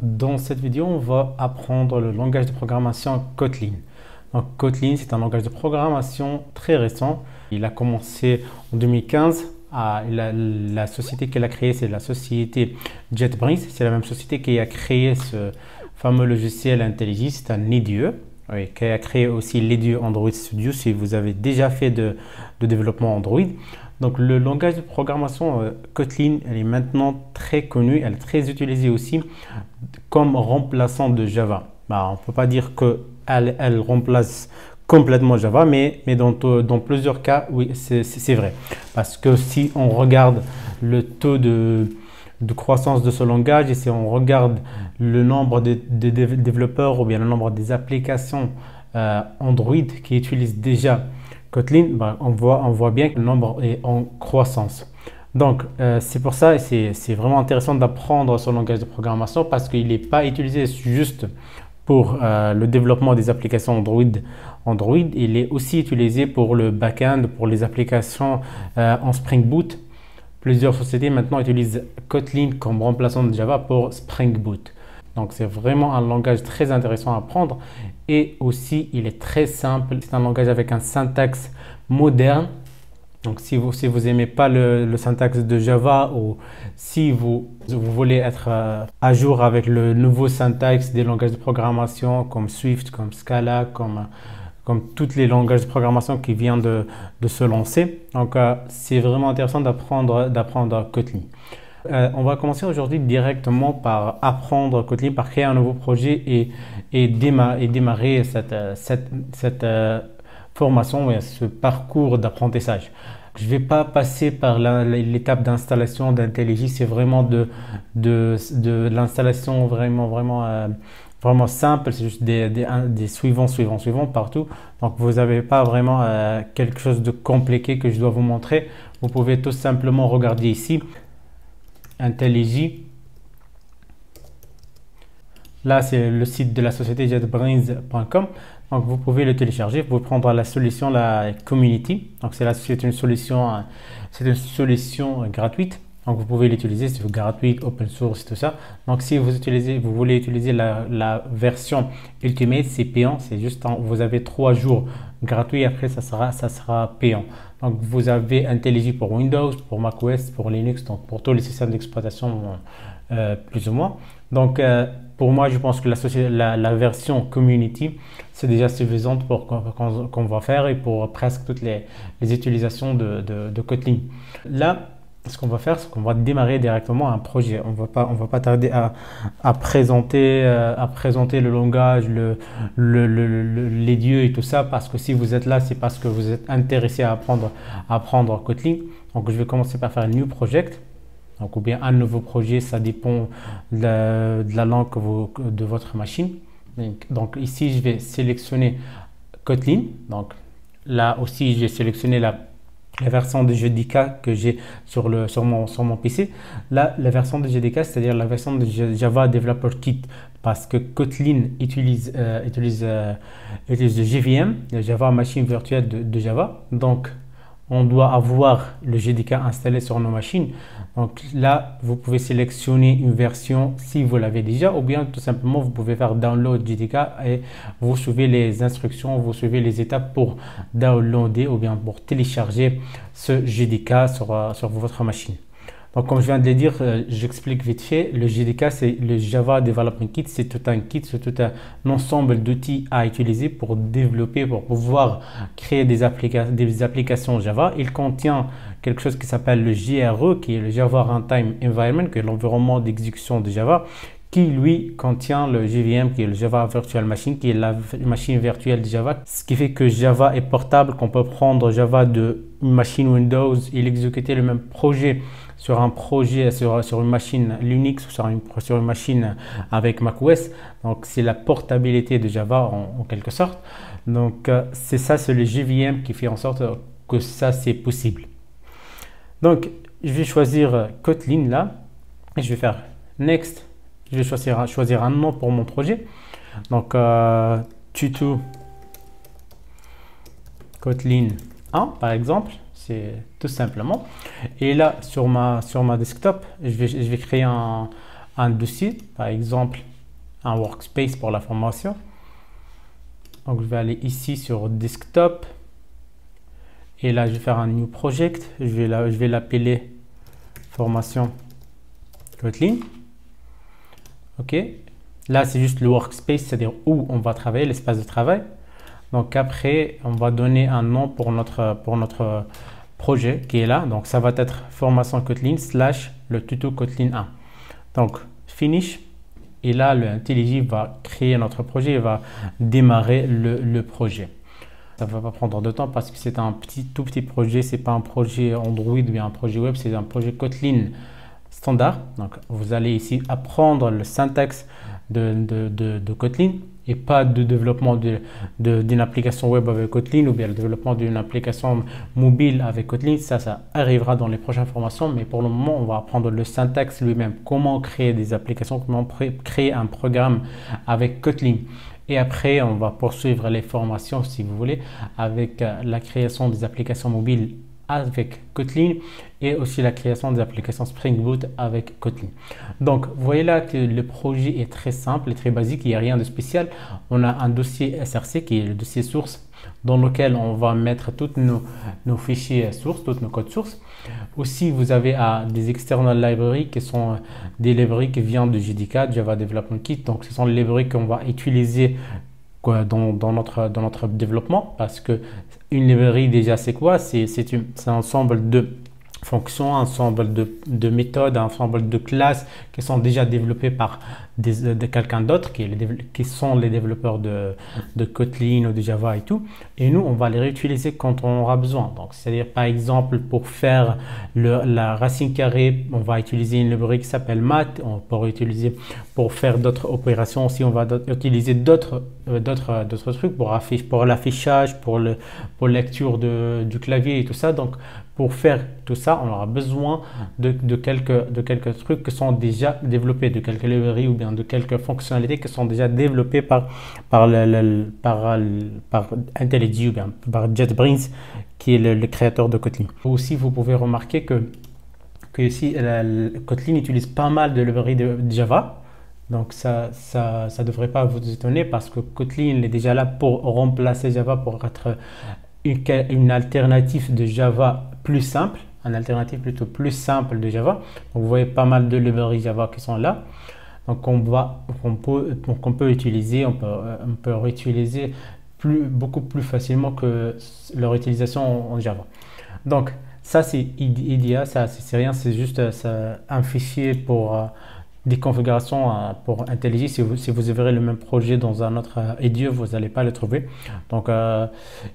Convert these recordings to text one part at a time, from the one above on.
dans cette vidéo, on va apprendre le langage de programmation Kotlin. Donc, Kotlin, c'est un langage de programmation très récent. Il a commencé en 2015. La société qu'elle a créée, c'est la société JetBrains. C'est la même société qui a créé ce fameux logiciel IntelliJ. C'est un IDE. Oui, qui a créé aussi l'IDE Android Studio si vous avez déjà fait de développement Android. Donc le langage de programmation Kotlin, elle est maintenant très connue, elle est très utilisée aussi comme remplaçant de Java. On ne peut pas dire qu'elle remplace complètement Java, mais dans plusieurs cas, oui, c'est vrai. Parce que si on regarde le taux de croissance de ce langage et si on regarde le nombre de développeurs ou bien le nombre des applications Android qui utilisent déjà Kotlin, on voit bien que le nombre est en croissance. Donc, c'est pour ça et c'est vraiment intéressant d'apprendre ce langage de programmation parce qu'il n'est pas utilisé juste pour le développement des applications Android, il est aussi utilisé pour le back-end, pour les applications en Spring Boot. Plusieurs sociétés maintenant utilisent Kotlin comme remplaçant de Java pour Spring Boot. Donc, c'est vraiment un langage très intéressant à apprendre et aussi, il est très simple. C'est un langage avec un syntaxe moderne. Donc, si vous n'aimez pas le syntaxe de Java ou si vous voulez être à jour avec le nouveau syntaxe des langages de programmation comme Swift, comme Scala, comme tous les langages de programmation qui viennent de se lancer. Donc, c'est vraiment intéressant d'apprendre Kotlin. On va commencer aujourd'hui directement par apprendre Kotlin, par créer un nouveau projet et démarrer cette formation et ce parcours d'apprentissage. Je ne vais pas passer par l'étape d'installation d'IntelliJ, c'est vraiment de l'installation vraiment simple, c'est juste des suivants partout. Donc vous n'avez pas vraiment quelque chose de compliqué que je dois vous montrer. Vous pouvez tout simplement regarder ici. IntelliJ. Là, c'est le site de la société jetbrains.com. Donc, vous pouvez le télécharger. Vous pouvez prendre la solution, la Community. Donc, c'est une solution gratuite. Donc, vous pouvez l'utiliser. C'est gratuit, open source, tout ça. Donc, si vous voulez utiliser la version Ultimate, c'est payant. C'est juste, vous avez 3 jours gratuits. Après, ça sera payant. Donc, vous avez IntelliJ pour Windows, pour macOS, pour Linux, donc pour tous les systèmes d'exploitation plus ou moins. Donc, pour moi, je pense que la version Community, c'est déjà suffisante pour qu'on va faire et pour presque toutes les utilisations de Kotlin. Là, ce qu'on va faire, c'est qu'on va démarrer directement un projet. On va pas tarder à présenter le langage, les dieux et tout ça, parce que si vous êtes là, c'est parce que vous êtes intéressé à apprendre Kotlin. Donc, je vais commencer par faire un new project. Donc, ou bien un nouveau projet, ça dépend de la langue de votre machine. Donc, ici, je vais sélectionner Kotlin. Donc, là aussi, je vais sélectionner la version de JDK que j'ai sur mon PC. Là, la version de JDK, c'est-à-dire la version de Java Developer Kit, parce que Kotlin utilise le JVM, le Java Machine Virtuelle de Java. Donc, on doit avoir le JDK installé sur nos machines. Donc là, vous pouvez sélectionner une version si vous l'avez déjà, ou bien tout simplement, vous pouvez faire download JDK et vous suivez les instructions, vous suivez les étapes pour downloader ou bien pour télécharger ce JDK sur votre machine. Donc, comme je viens de le dire, j'explique vite fait. Le JDK, c'est le Java Development Kit. C'est tout un kit, c'est tout un ensemble d'outils à utiliser pour développer, pour pouvoir créer des applications Java. Il contient quelque chose qui s'appelle le JRE, qui est le Java Runtime Environment, qui est l'environnement d'exécution de Java, qui lui contient le JVM, qui est le Java Virtual Machine, qui est la machine virtuelle de Java, ce qui fait que Java est portable, qu'on peut prendre Java de machine Windows et l'exécuter le même projet sur une machine Linux ou sur une machine avec macOS. Donc, c'est la portabilité de Java en quelque sorte. Donc, c'est le JVM qui fait en sorte que ça, c'est possible. Donc, je vais choisir Kotlin là et je vais faire Next. Je vais choisir un nom pour mon projet. Donc, tuto Kotlin 1 par exemple. C'est tout simplement. Et là, sur ma desktop, je vais créer un dossier. Par exemple, un workspace pour la formation. Donc je vais aller ici sur desktop et là je vais faire un new project. Je vais l'appeler formation Kotlin. Ok, là c'est juste le workspace, c'est-à-dire où on va travailler, l'espace de travail. Donc après on va donner un nom pour notre projet qui est là. Donc ça va être formation Kotlin / le tuto Kotlin 1. Donc finish. Et là, l'IntelliJ va créer notre projet et va démarrer le projet. Ça ne va pas prendre de temps parce que c'est un tout petit projet. Ce n'est pas un projet Android ou bien un projet web, c'est un projet Kotlin standard. Donc, vous allez ici apprendre le syntaxe de Kotlin et pas de développement d'une application web avec Kotlin ou bien le développement d'une application mobile avec Kotlin. Ça arrivera dans les prochaines formations, mais pour le moment, on va apprendre le syntaxe lui-même, comment créer des applications, comment créer un programme avec Kotlin. Et après, on va poursuivre les formations, si vous voulez, avec la création des applications mobiles avec Kotlin et aussi la création des applications Spring Boot avec Kotlin. Donc, vous voyez là que le projet est très simple et très basique, il n'y a rien de spécial. On a un dossier SRC qui est le dossier source dans lequel on va mettre tous nos fichiers sources, tous nos codes sources. Aussi, vous avez des external libraries qui sont des librairies qui viennent de JDK, Java Development Kit. Donc, ce sont les librairies qu'on va utiliser dans notre développement, parce que une librairie déjà c'est quoi? C'est un ensemble de fonctions, un ensemble de méthodes, un ensemble de classes qui sont déjà développées par quelqu'un d'autre qui sont les développeurs de Kotlin ou de Java et tout. Et nous, on va les réutiliser quand on aura besoin. Donc, c'est-à-dire, par exemple, pour faire la racine carrée, on va utiliser une librairie qui s'appelle math. On peut utiliser pour faire d'autres opérations aussi. On va utiliser d'autres trucs pour l'affichage, pour lecture du clavier et tout ça. Donc, pour faire tout ça, on aura besoin de quelques trucs qui sont déjà développés, de quelques librairies ou bien de quelques fonctionnalités qui sont déjà développées par IntelliJ ou bien par JetBrains, qui est le créateur de Kotlin. Aussi, vous pouvez remarquer que ici, Kotlin utilise pas mal de librairies de Java. Donc ça devrait pas vous étonner parce que Kotlin est déjà là pour remplacer Java, pour être une alternative de Java plus simple, une alternative plutôt plus simple de Java. Donc vous voyez pas mal de librairies Java qui sont là. Donc on peut utiliser, on peut réutiliser beaucoup plus facilement que leur utilisation en Java. Donc ça c'est idéal, ça c'est rien, c'est juste un fichier pour des configurations pour IntelliJ. Si vous verrez le même projet dans un autre IDE, vous n'allez pas le trouver. Donc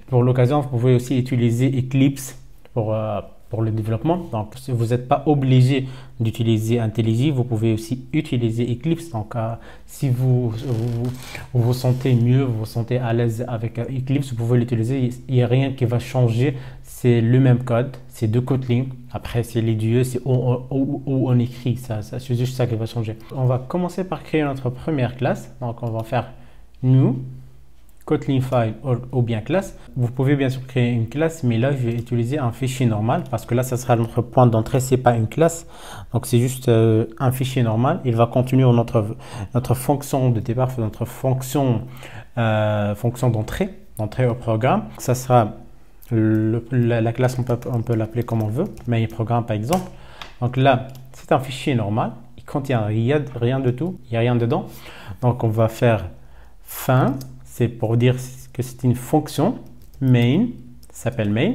pour l'occasion, vous pouvez aussi utiliser Eclipse pour le développement. Donc si vous n'êtes pas obligé d'utiliser IntelliJ, vous pouvez aussi utiliser Eclipse. Donc si vous vous sentez mieux, vous vous sentez à l'aise avec Eclipse, vous pouvez l'utiliser. Il n'y a rien qui va changer, c'est le même code, c'est de Kotlin. Après c'est l'IDE, c'est où on écrit, c'est juste ça qui va changer. On va commencer par créer notre première classe. Donc on va faire new Kotlin file ou bien classe. Vous pouvez bien sûr créer une classe, mais là je vais utiliser un fichier normal parce que là ça sera notre point d'entrée, c'est pas une classe. Donc c'est juste un fichier normal. Il va contenir notre fonction de départ, notre fonction d'entrée au programme. Ça sera la classe, on peut l'appeler comme on veut, main programme par exemple. Donc là c'est un fichier normal, il contient rien de tout, il n'y a rien dedans. Donc on va faire fin. C'est pour dire que c'est une fonction main, ça s'appelle main,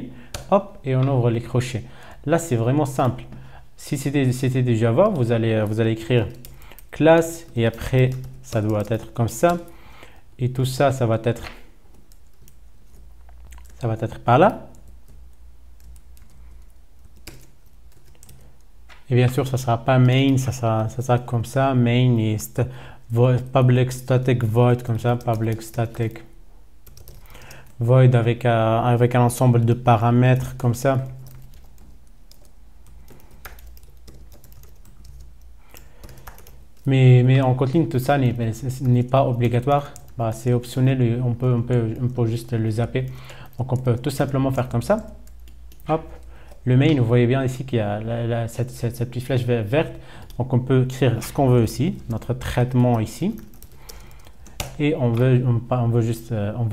hop, et on ouvre les crochets. Là, c'est vraiment simple. Si c'était du Java, vous allez écrire classe et après, ça doit être comme ça. Et tout ça, ça va être par là. Et bien sûr, ça ne sera pas main, ça sera comme ça, main et public static void, comme ça, public static void avec un ensemble de paramètres comme ça. Mais en Kotlin, tout ça n'est pas obligatoire. Bah, c'est optionnel, on peut juste le zapper. Donc on peut tout simplement faire comme ça. Hop. Le main, vous voyez bien ici qu'il y a cette petite flèche verte. Donc on peut écrire ce qu'on veut ici, notre traitement ici. et on va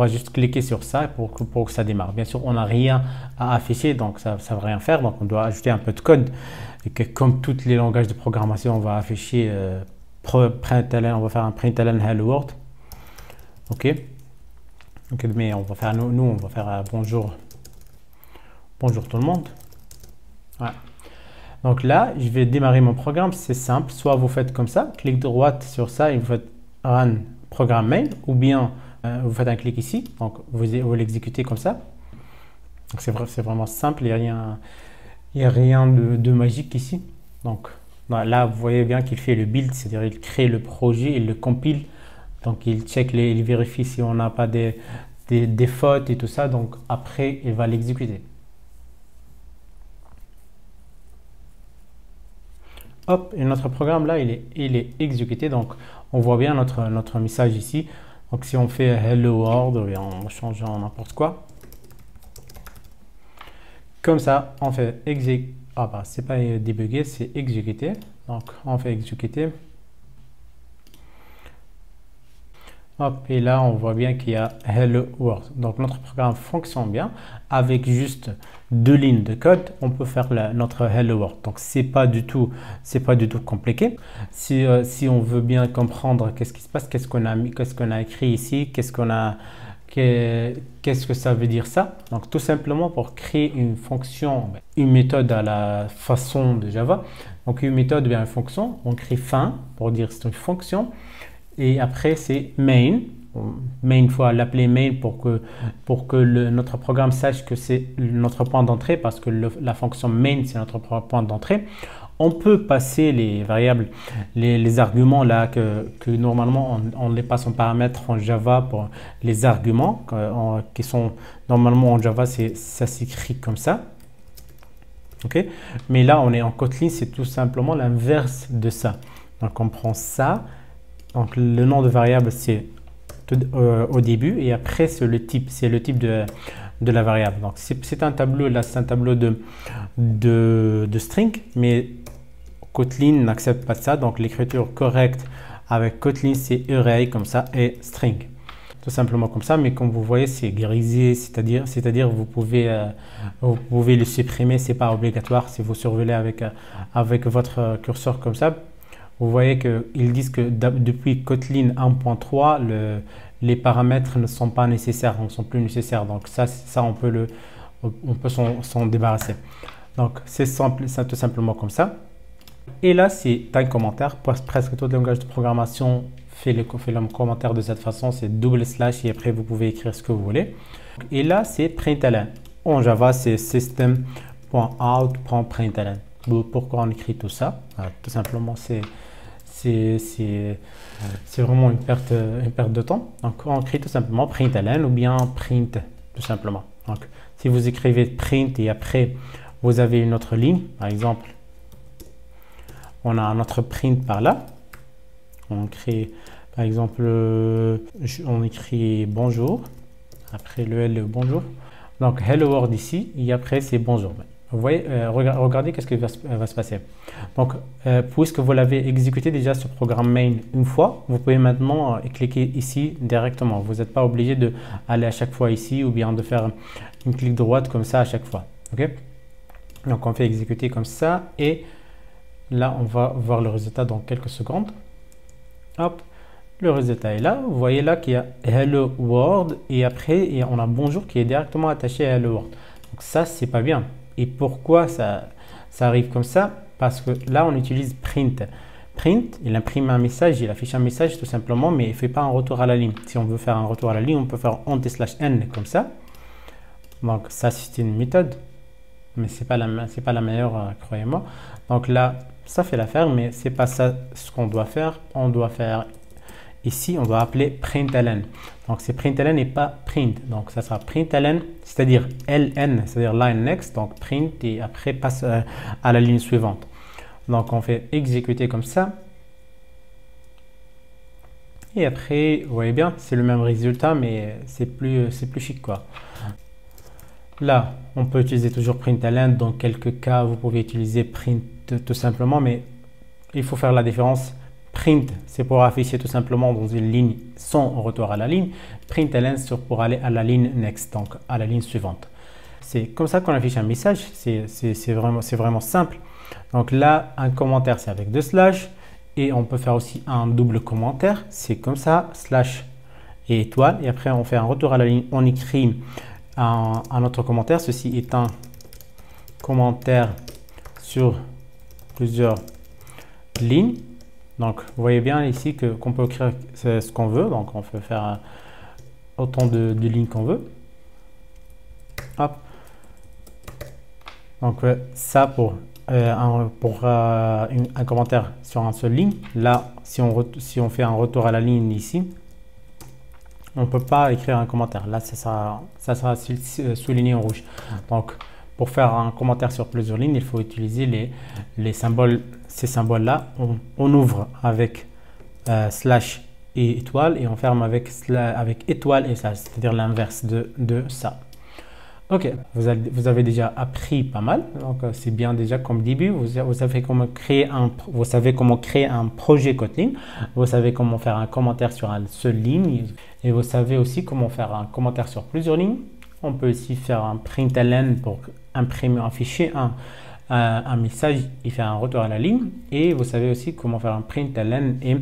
juste cliquer sur ça pour que ça démarre. Bien sûr, on n'a rien à afficher, donc ça ne va rien faire. Donc, on doit ajouter un peu de code. Et que, comme tous les langages de programmation, on va afficher println, on va faire un println hello world. OK. Donc, mais on va faire on va faire bonjour tout le monde. Voilà. Donc là, je vais démarrer mon programme. C'est simple. Soit vous faites comme ça, clic droit sur ça et vous faites run programme main, ou bien vous faites un clic ici. Donc vous l'exécutez comme ça. C'est vraiment simple. Il n'y a rien de magique ici. Donc là, vous voyez bien qu'il fait le build, c'est-à-dire il crée le projet, il le compile. Donc il check, il vérifie si on n'a pas des fautes et tout ça. Donc après, il va l'exécuter. Hop, et notre programme là, il est exécuté. Donc on voit bien notre message ici. Donc si on fait hello world, on change en n'importe quoi. Comme ça, on fait exécuter. Ah bah, c'est pas débugger, c'est exécuter. Donc on fait exécuter. Hop, et là on voit bien qu'il y a hello world. Donc notre programme fonctionne bien. Avec juste 2 lignes de code, on peut faire notre hello world. Donc c'est pas du tout compliqué. Si on veut bien comprendre qu'est-ce qui se passe, qu'est-ce qu'on a écrit ici, qu'est-ce que ça veut dire ça. Donc tout simplement pour créer une fonction, une méthode à la façon de Java. Donc une méthode bien une fonction, on crée fin pour dire c'est une fonction. Et après, c'est main. Main, il faut l'appeler main pour que notre programme sache que c'est notre point d'entrée parce que la fonction main, c'est notre point d'entrée. On peut passer les variables, les arguments là que normalement on les passe en paramètres en Java pour les arguments qui sont normalement en Java, ça s'écrit comme ça. OK? Mais là, on est en Kotlin, c'est tout simplement l'inverse de ça. Donc, on prend ça. Donc le nom de variable c'est au début et après c'est le type de la variable. Donc c'est un tableau là, c'est un tableau de string, mais Kotlin n'accepte pas ça. Donc l'écriture correcte avec Kotlin c'est array comme ça et string, tout simplement comme ça. Mais comme vous voyez c'est grisé, c'est-à-dire vous pouvez le supprimer, c'est pas obligatoire si vous survolez avec votre curseur comme ça. Vous voyez qu'ils disent que depuis Kotlin 1.3, les paramètres ne sont pas nécessaires, ne sont plus nécessaires. Donc ça on peut s'en débarrasser. Donc c'est simple, c'est tout simplement comme ça. Et là, c'est un commentaire. Presque tout le langage de programmation fait le commentaire de cette façon. C'est double slash et après vous pouvez écrire ce que vous voulez. Et là, c'est println. En Java, c'est system.out.println. Pourquoi on écrit tout ça? Tout simplement, c'est vraiment une perte de temps. Donc, on écrit tout simplement println ou bien print, tout simplement. Donc, si vous écrivez print et après, vous avez une autre ligne, par exemple, on a notre print par là. On crée, par exemple, on écrit bonjour, après le hello bonjour. Donc, hello world ici, et après, c'est bonjour. Vous voyez, regardez qu'est-ce qui va se passer. Donc, puisque vous l'avez exécuté déjà ce programme main une fois, vous pouvez maintenant cliquer ici directement. Vous n'êtes pas obligé d'aller à chaque fois ici ou bien de faire une clic droite comme ça à chaque fois. OK? Donc, on fait exécuter comme ça et là, on va voir le résultat dans quelques secondes. Hop, le résultat est là. Vous voyez là qu'il y a Hello World et après, on a bonjour qui est directement attaché à Hello World. Donc, ça, c'est pas bien. Et pourquoi ça arrive comme ça? Parce que là, on utilise print. Print, il imprime un message, il affiche un message tout simplement, mais il ne fait pas un retour à la ligne. Si on veut faire un retour à la ligne, on peut faire /n comme ça. Donc ça, c'est une méthode, mais c'est pas la meilleure, croyez-moi. Donc là, ça fait l'affaire, mais c'est pas ça ce qu'on doit faire. On doit faire ici, on doit appeler println. Donc c'est println et pas print. Donc ça sera println, c'est-à-dire ln, c'est-à-dire line next. Donc print et après passe à la ligne suivante. Donc on fait exécuter comme ça. Et après, vous voyez bien, c'est le même résultat, mais c'est plus chic quoi. Là, on peut utiliser toujours println. Dans quelques cas, vous pouvez utiliser print tout simplement, mais il faut faire la différence. print, c'est pour afficher tout simplement dans une ligne son retour à la ligne. Println, c'est pour aller à la ligne next, donc à la ligne suivante. C'est comme ça qu'on affiche un message, c'est vraiment simple. Donc là, un commentaire, c'est avec deux slash. Et on peut faire aussi un double commentaire, c'est comme ça, slash et étoile. Et après, on fait un retour à la ligne, on écrit un autre commentaire. Ceci est un commentaire sur plusieurs lignes. Donc, vous voyez bien ici qu'on peut écrire ce qu'on veut. Donc, on peut faire autant de lignes qu'on veut. Hop. Donc, ça pour un commentaire sur une seule ligne. Là, si on fait un retour à la ligne ici, on ne peut pas écrire un commentaire. Là, ça sera souligné en rouge. Donc, pour faire un commentaire sur plusieurs lignes, il faut utiliser les symboles. Ces symboles-là, on ouvre avec slash et étoile et on ferme avec étoile et slash, c'est-à-dire l'inverse de ça. Ok, vous avez déjà appris pas mal, donc c'est bien déjà comme début. Vous savez comment créer un projet Kotlin, vous savez comment faire un commentaire sur une seule ligne et vous savez aussi comment faire un commentaire sur plusieurs lignes. On peut aussi faire un println pour afficher un message et faire un retour à la ligne. Et vous savez aussi comment faire un println et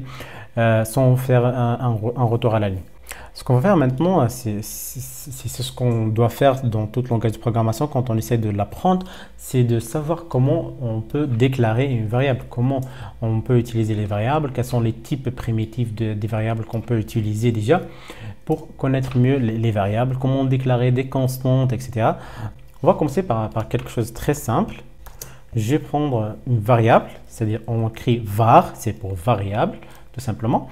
sans faire un retour à la ligne. Ce qu'on va faire maintenant, c'est ce qu'on doit faire dans tout langage de programmation quand on essaie de l'apprendre, c'est de savoir comment on peut déclarer une variable, comment on peut utiliser les variables, quels sont les types primitifs des variables qu'on peut utiliser déjà pour connaître mieux les variables, comment déclarer des constantes, etc. On va commencer par quelque chose de très simple. Je vais prendre une variable, c'est-à-dire on écrit var, c'est pour variable, tout simplement.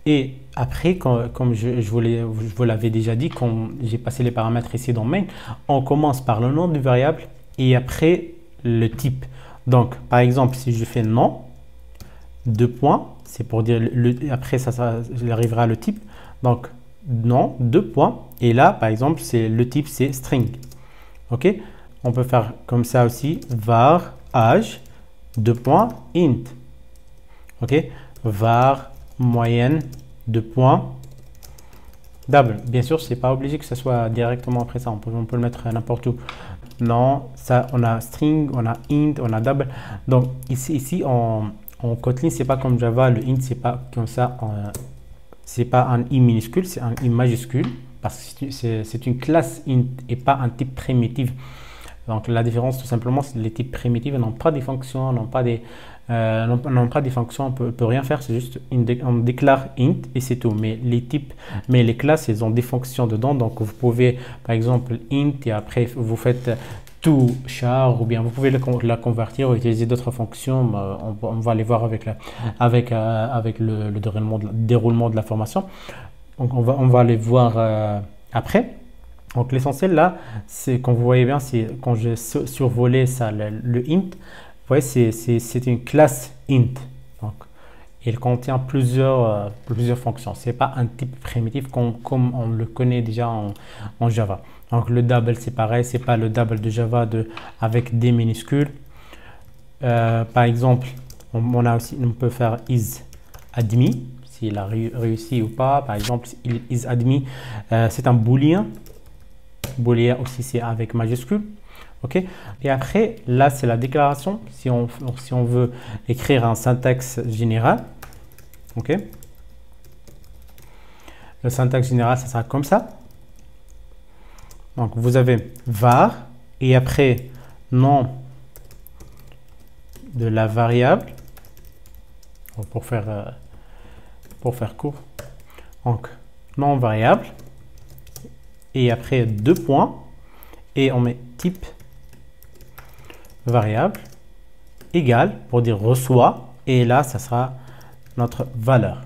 Et après, comme je vous l'avais déjà dit, quand j'ai passé les paramètres ici dans main, on commence par le nom du variable et après le type. Donc, par exemple, si je fais nom, deux points, c'est pour dire, après ça arrivera le type. Donc, nom, deux points. Et là, par exemple, le type, c'est string. OK? On peut faire comme ça aussi, var âge, deux points, int. OK? Var moyenne, deux points, double. Bien sûr, c'est pas obligé que ce soit directement après ça. On peut le mettre n'importe où. Non, ça, on a string, on a int, on a double. Donc ici en Kotlin, c'est pas comme Java. Le int, c'est pas comme ça. C'est pas un i minuscule, c'est un i majuscule parce que c'est une classe int et pas un type primitif. Donc la différence, tout simplement, c'est que les types primitifs n'ont pas des fonctions, n'ont pas des fonctions, on peut rien faire, c'est juste on déclare int et c'est tout. Mais les classes, elles ont des fonctions dedans. Donc vous pouvez, par exemple, int et après vous faites tout char ou bien vous pouvez la convertir ou utiliser d'autres fonctions. On va les voir avec le déroulement de la formation. Donc on va les voir après. Donc l'essentiel là, c'est quand vous voyez bien, c'est quand j'ai survolé ça, le int, vous voyez, c'est une classe int. Donc, il contient plusieurs fonctions. Ce n'est pas un type primitif comme on le connaît déjà en Java. Donc le double, c'est pareil, c'est pas le double de Java avec des minuscules. Par exemple, on peut faire isAdmi, s'il a réussi ou pas. Par exemple, isAdmi, c'est un booléen. Booléen aussi, c'est avec majuscule. OK. Et après, là, c'est la déclaration. Si on veut écrire un syntaxe général, OK. Le syntaxe général, ça sera comme ça. Donc, vous avez var et après, nom de la variable. Pour faire court. Donc, nom variable. Et après, deux points. Et on met type variable égale pour dire reçoit. Et là, ça sera notre valeur.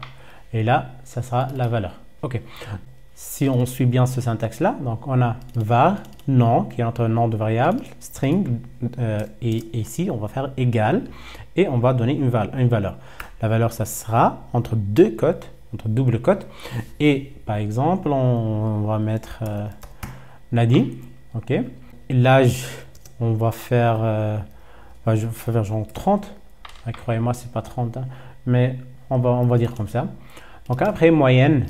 Et là, ça sera la valeur. OK. Si on suit bien ce syntaxe-là, donc on a var, nom, qui est notre nom de variable, string, et ici, on va faire égal, et on va donner une valeur. La valeur, ça sera entre deux cotes, entre double cote, et par exemple, on va mettre Nadine, OK. L'âge, on va faire, je vais faire genre 30, croyez-moi, c'est pas 30, hein, mais on va dire comme ça. Donc après moyenne,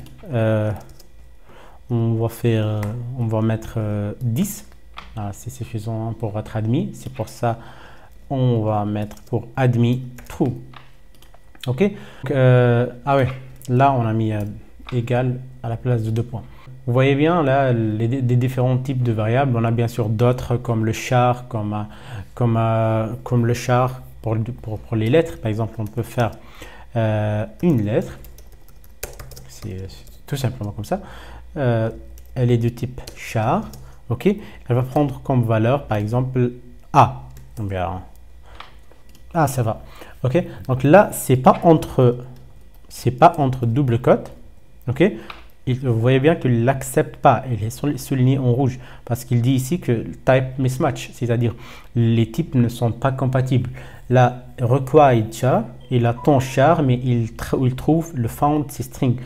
on va mettre 10. Ah, c'est suffisant pour être admis. C'est pour ça on va mettre pour admis true. Ok. Donc, ah ouais, là on a mis égal à la place de 2 points. Vous voyez bien là les différents types de variables. On a bien sûr d'autres comme le char, comme le char pour les lettres. Par exemple, on peut faire une lettre. C'est tout simplement comme ça. Elle est de type char. Ok. Elle va prendre comme valeur par exemple A. Bien. Ah, ça va. Ok. Donc là, c'est pas entre double cote. Ok. Vous voyez bien qu'il ne l'accepte pas. Il est souligné en rouge parce qu'il dit ici que type mismatch, c'est-à-dire les types ne sont pas compatibles. Là, required char, il attend char, mais il trouve le found string.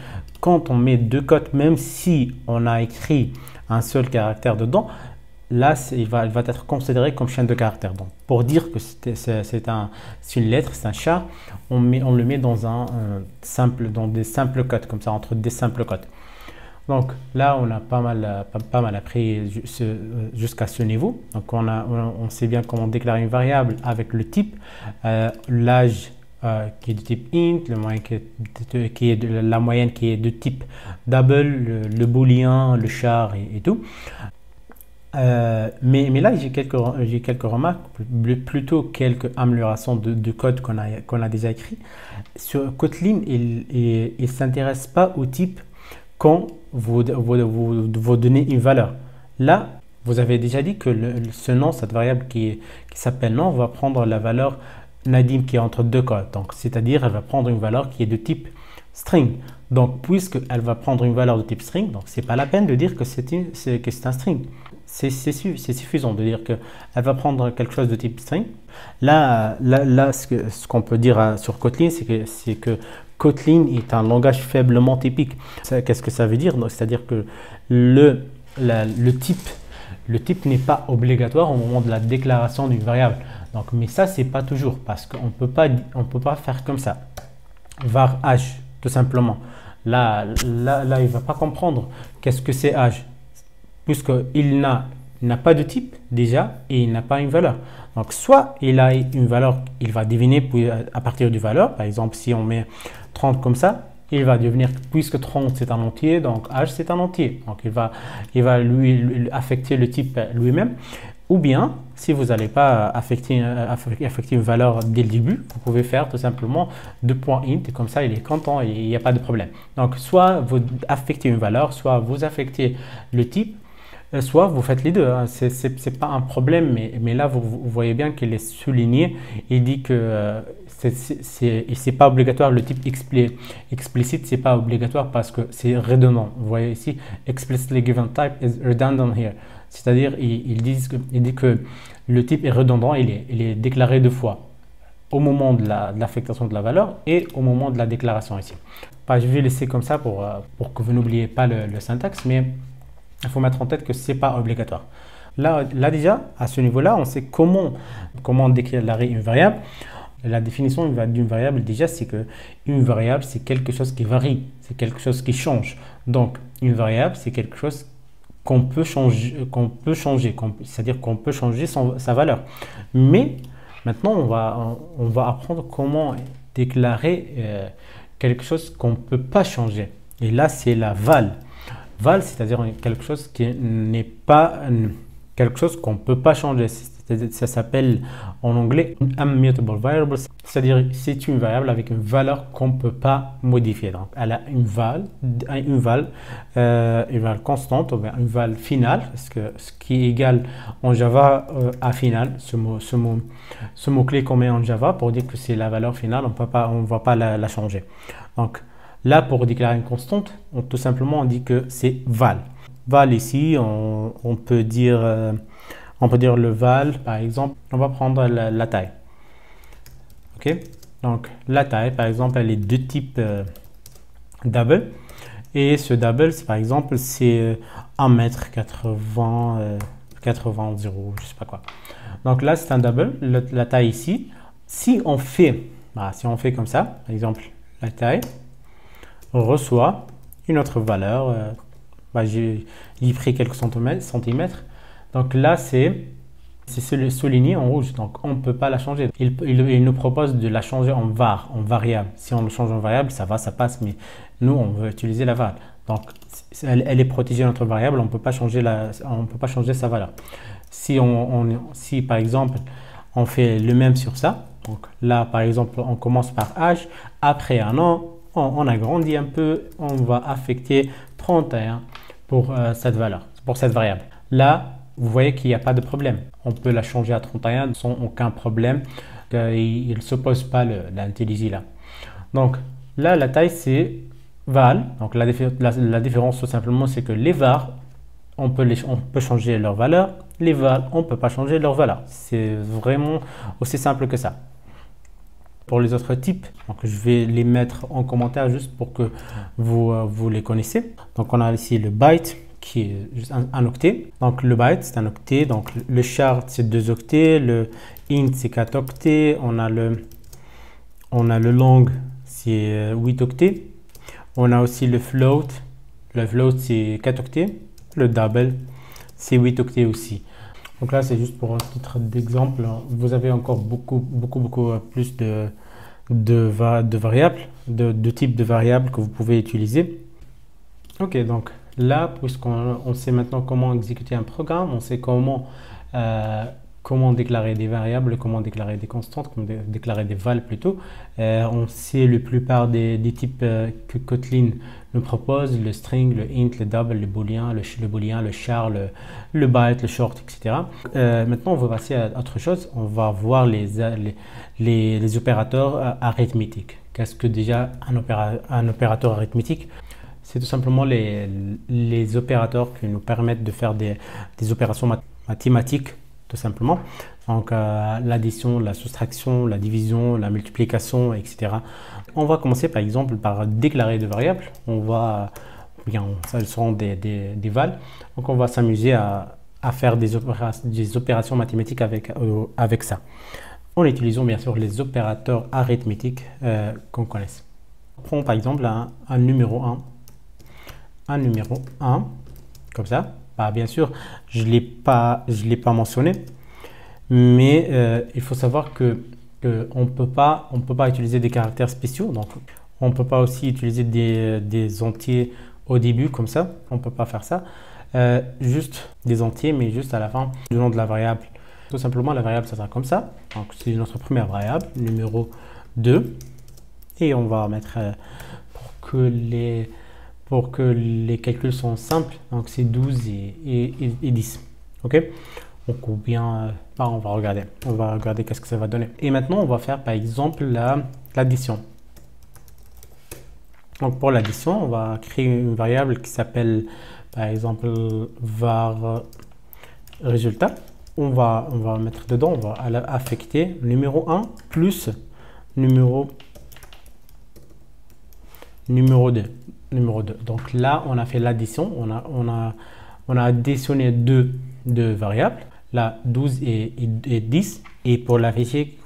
Quand on met deux cotes, même si on a écrit un seul caractère dedans, là, il va être considéré comme chaîne de caractères. Donc, pour dire que c'est une lettre, c'est un char, on le met dans dans des simples cotes, comme ça, entre des simples cotes. Donc là, on a pas mal appris jusqu'à ce niveau. Donc on sait bien comment déclarer une variable avec le type, l'âge qui est de type int, le moyen la moyenne qui est de type double, le booléen, le char et tout. Mais là, j'ai quelques remarques, plutôt quelques améliorations de code qu'on a déjà écrit. Sur Kotlin, il ne s'intéresse pas au type quand vous donnez une valeur. Là, vous avez déjà dit que ce nom, cette variable qui s'appelle nom, va prendre la valeur Nadim qui est entre deux cotes. Donc, c'est-à-dire, elle va prendre une valeur qui est de type string. Donc, puisqu'elle va prendre une valeur de type string, donc c'est pas la peine de dire que c'est un string. C'est suffisant de dire qu'elle va prendre quelque chose de type string. Là ce qu'on peut dire sur Kotlin, c'est que Kotlin est un langage faiblement typique. Qu'est-ce que ça veut dire? C'est-à-dire que le type n'est pas obligatoire au moment de la déclaration d'une variable. Donc, mais ça, c'est pas toujours parce qu'on peut pas faire comme ça. Var âge, tout simplement. Là, il va pas comprendre qu'est-ce que c'est âge, puisqu'il n'a pas de type déjà et il n'a pas une valeur. Donc, soit il a une valeur, il va deviner à partir du valeur. Par exemple, si on met 30 comme ça, il va devenir, puisque 30 c'est un entier, donc âge c'est un entier. Donc, il va lui affecter le type lui-même. Ou bien, si vous n'allez pas affecter une valeur dès le début, vous pouvez faire tout simplement 2.int et comme ça il est content et il n'y a pas de problème. Donc, soit vous affectez une valeur, soit vous affectez le type, soit vous faites les deux. Hein. C'est pas un problème, mais là vous voyez bien qu'il est souligné. Il dit que c'est pas obligatoire. Le type explicite, c'est pas obligatoire parce que c'est redondant. Vous voyez ici, explicitly given type is redundant here. C'est-à-dire, il dit que le type est redondant, il est déclaré deux fois au moment de l'affectation de la valeur et au moment de la déclaration ici. Je vais laisser comme ça pour que vous n'oubliez pas le syntaxe, mais il faut mettre en tête que ce n'est pas obligatoire. Là déjà, à ce niveau-là, on sait comment déclarer une variable. La définition d'une variable, déjà, c'est qu'une variable, c'est quelque chose qui varie, c'est quelque chose qui change. Donc, une variable, c'est quelque chose qu'on peut changer, c'est-à-dire qu'on peut changer sa valeur. Mais maintenant, on va apprendre comment déclarer quelque chose qu'on ne peut pas changer. Et là, c'est la val. Val, c'est-à-dire quelque chose qui n'est pas quelque chose qu'on ne peut pas changer. Ça s'appelle en anglais immutable variable, c'est-à-dire c'est une variable avec une valeur qu'on ne peut pas modifier. Donc, elle a une val constante, ou bien une val finale, ce qui est égal en Java à final. Ce mot-clé qu'on met en Java pour dire que c'est la valeur finale, on ne va pas la changer. Donc, là, pour déclarer une constante, tout simplement, on dit que c'est val. Val ici, on peut dire le val, par exemple, on va prendre la taille. Ok, donc la taille, par exemple, elle est de type double. Et ce double, par exemple, c'est 1m80, 0, je sais pas quoi. Donc là, c'est un double, la taille ici. Si on fait comme ça, par exemple, la taille, reçoit une autre valeur. J'ai pris quelques centimètres. Donc là, c'est souligné en rouge. Donc on ne peut pas la changer. Il nous propose de la changer en en variable. Si on le change en variable, ça va, ça passe. Mais nous, on veut utiliser la variable. Donc elle est protégée notre variable. On ne peut pas changer sa valeur. Si par exemple, on fait le même sur ça. Donc là, par exemple, on commence par âge. Après un an, on agrandit un peu. On va affecter 31 pour cette valeur, pour cette variable. Là, vous voyez qu'il n'y a pas de problème. On peut la changer à 31 sans aucun problème. Il ne s'oppose pas l'intelligence là. Donc là, la taille, c'est val. Donc la différence, tout simplement, c'est que les var, on peut changer leur valeur. Les val, on ne peut pas changer leur valeur. C'est vraiment aussi simple que ça. Pour les autres types, donc je vais les mettre en commentaire juste pour que vous les connaissez. Donc on a ici le byte qui est juste un octet. Donc le byte c'est un octet, donc le char c'est 2 octets, le int c'est 4 octets, on a le long c'est 8 octets, on a aussi le float c'est 4 octets, le double c'est 8 octets aussi. Donc là, c'est juste pour un titre d'exemple. Vous avez encore beaucoup plus de variables, de types de variables que vous pouvez utiliser. Ok, donc là, puisqu'on sait maintenant comment exécuter un programme, on sait comment déclarer des variables, comment déclarer des constantes, comment déclarer des vals plutôt. On sait la plupart des types que Kotlin nous propose, le string, le int, le double, le boolean, le char, le byte, le short, etc. Maintenant, on va passer à autre chose. On va voir les opérateurs arithmétiques. Qu'est-ce que déjà un opérateur arithmétique? C'est tout simplement les opérateurs qui nous permettent de faire des opérations mathématiques, tout simplement. Donc l'addition, la soustraction, la division, la multiplication, etc. On va commencer par exemple par déclarer des variables. Ça seront des vals. Donc on va s'amuser à faire des opérations mathématiques avec ça. En utilisant bien sûr les opérateurs arithmétiques qu'on connaisse. On prend par exemple un numéro 1. Un numéro 1, comme ça. Bah, bien sûr, je l'ai pas mentionné, mais il faut savoir que on peut pas utiliser des caractères spéciaux. Donc, on peut pas aussi utiliser des entiers au début comme ça. On peut pas faire ça. Juste des entiers, mais juste à la fin du nom de la variable. Tout simplement, la variable, ça sera comme ça. Donc, c'est notre première variable, numéro 2. Et on va mettre pour que les calculs sont simples, donc c'est 12 et 10. Ok, donc ou bien on va regarder qu'est-ce que ça va donner. Et maintenant on va faire par exemple l'addition. Donc pour l'addition, on va créer une variable qui s'appelle par exemple var résultat. On va mettre dedans, on va affecter numéro 1 plus numéro 2. Donc là, on a fait l'addition, on a additionné deux variables, là 12 et 10. Et pour l'afficher,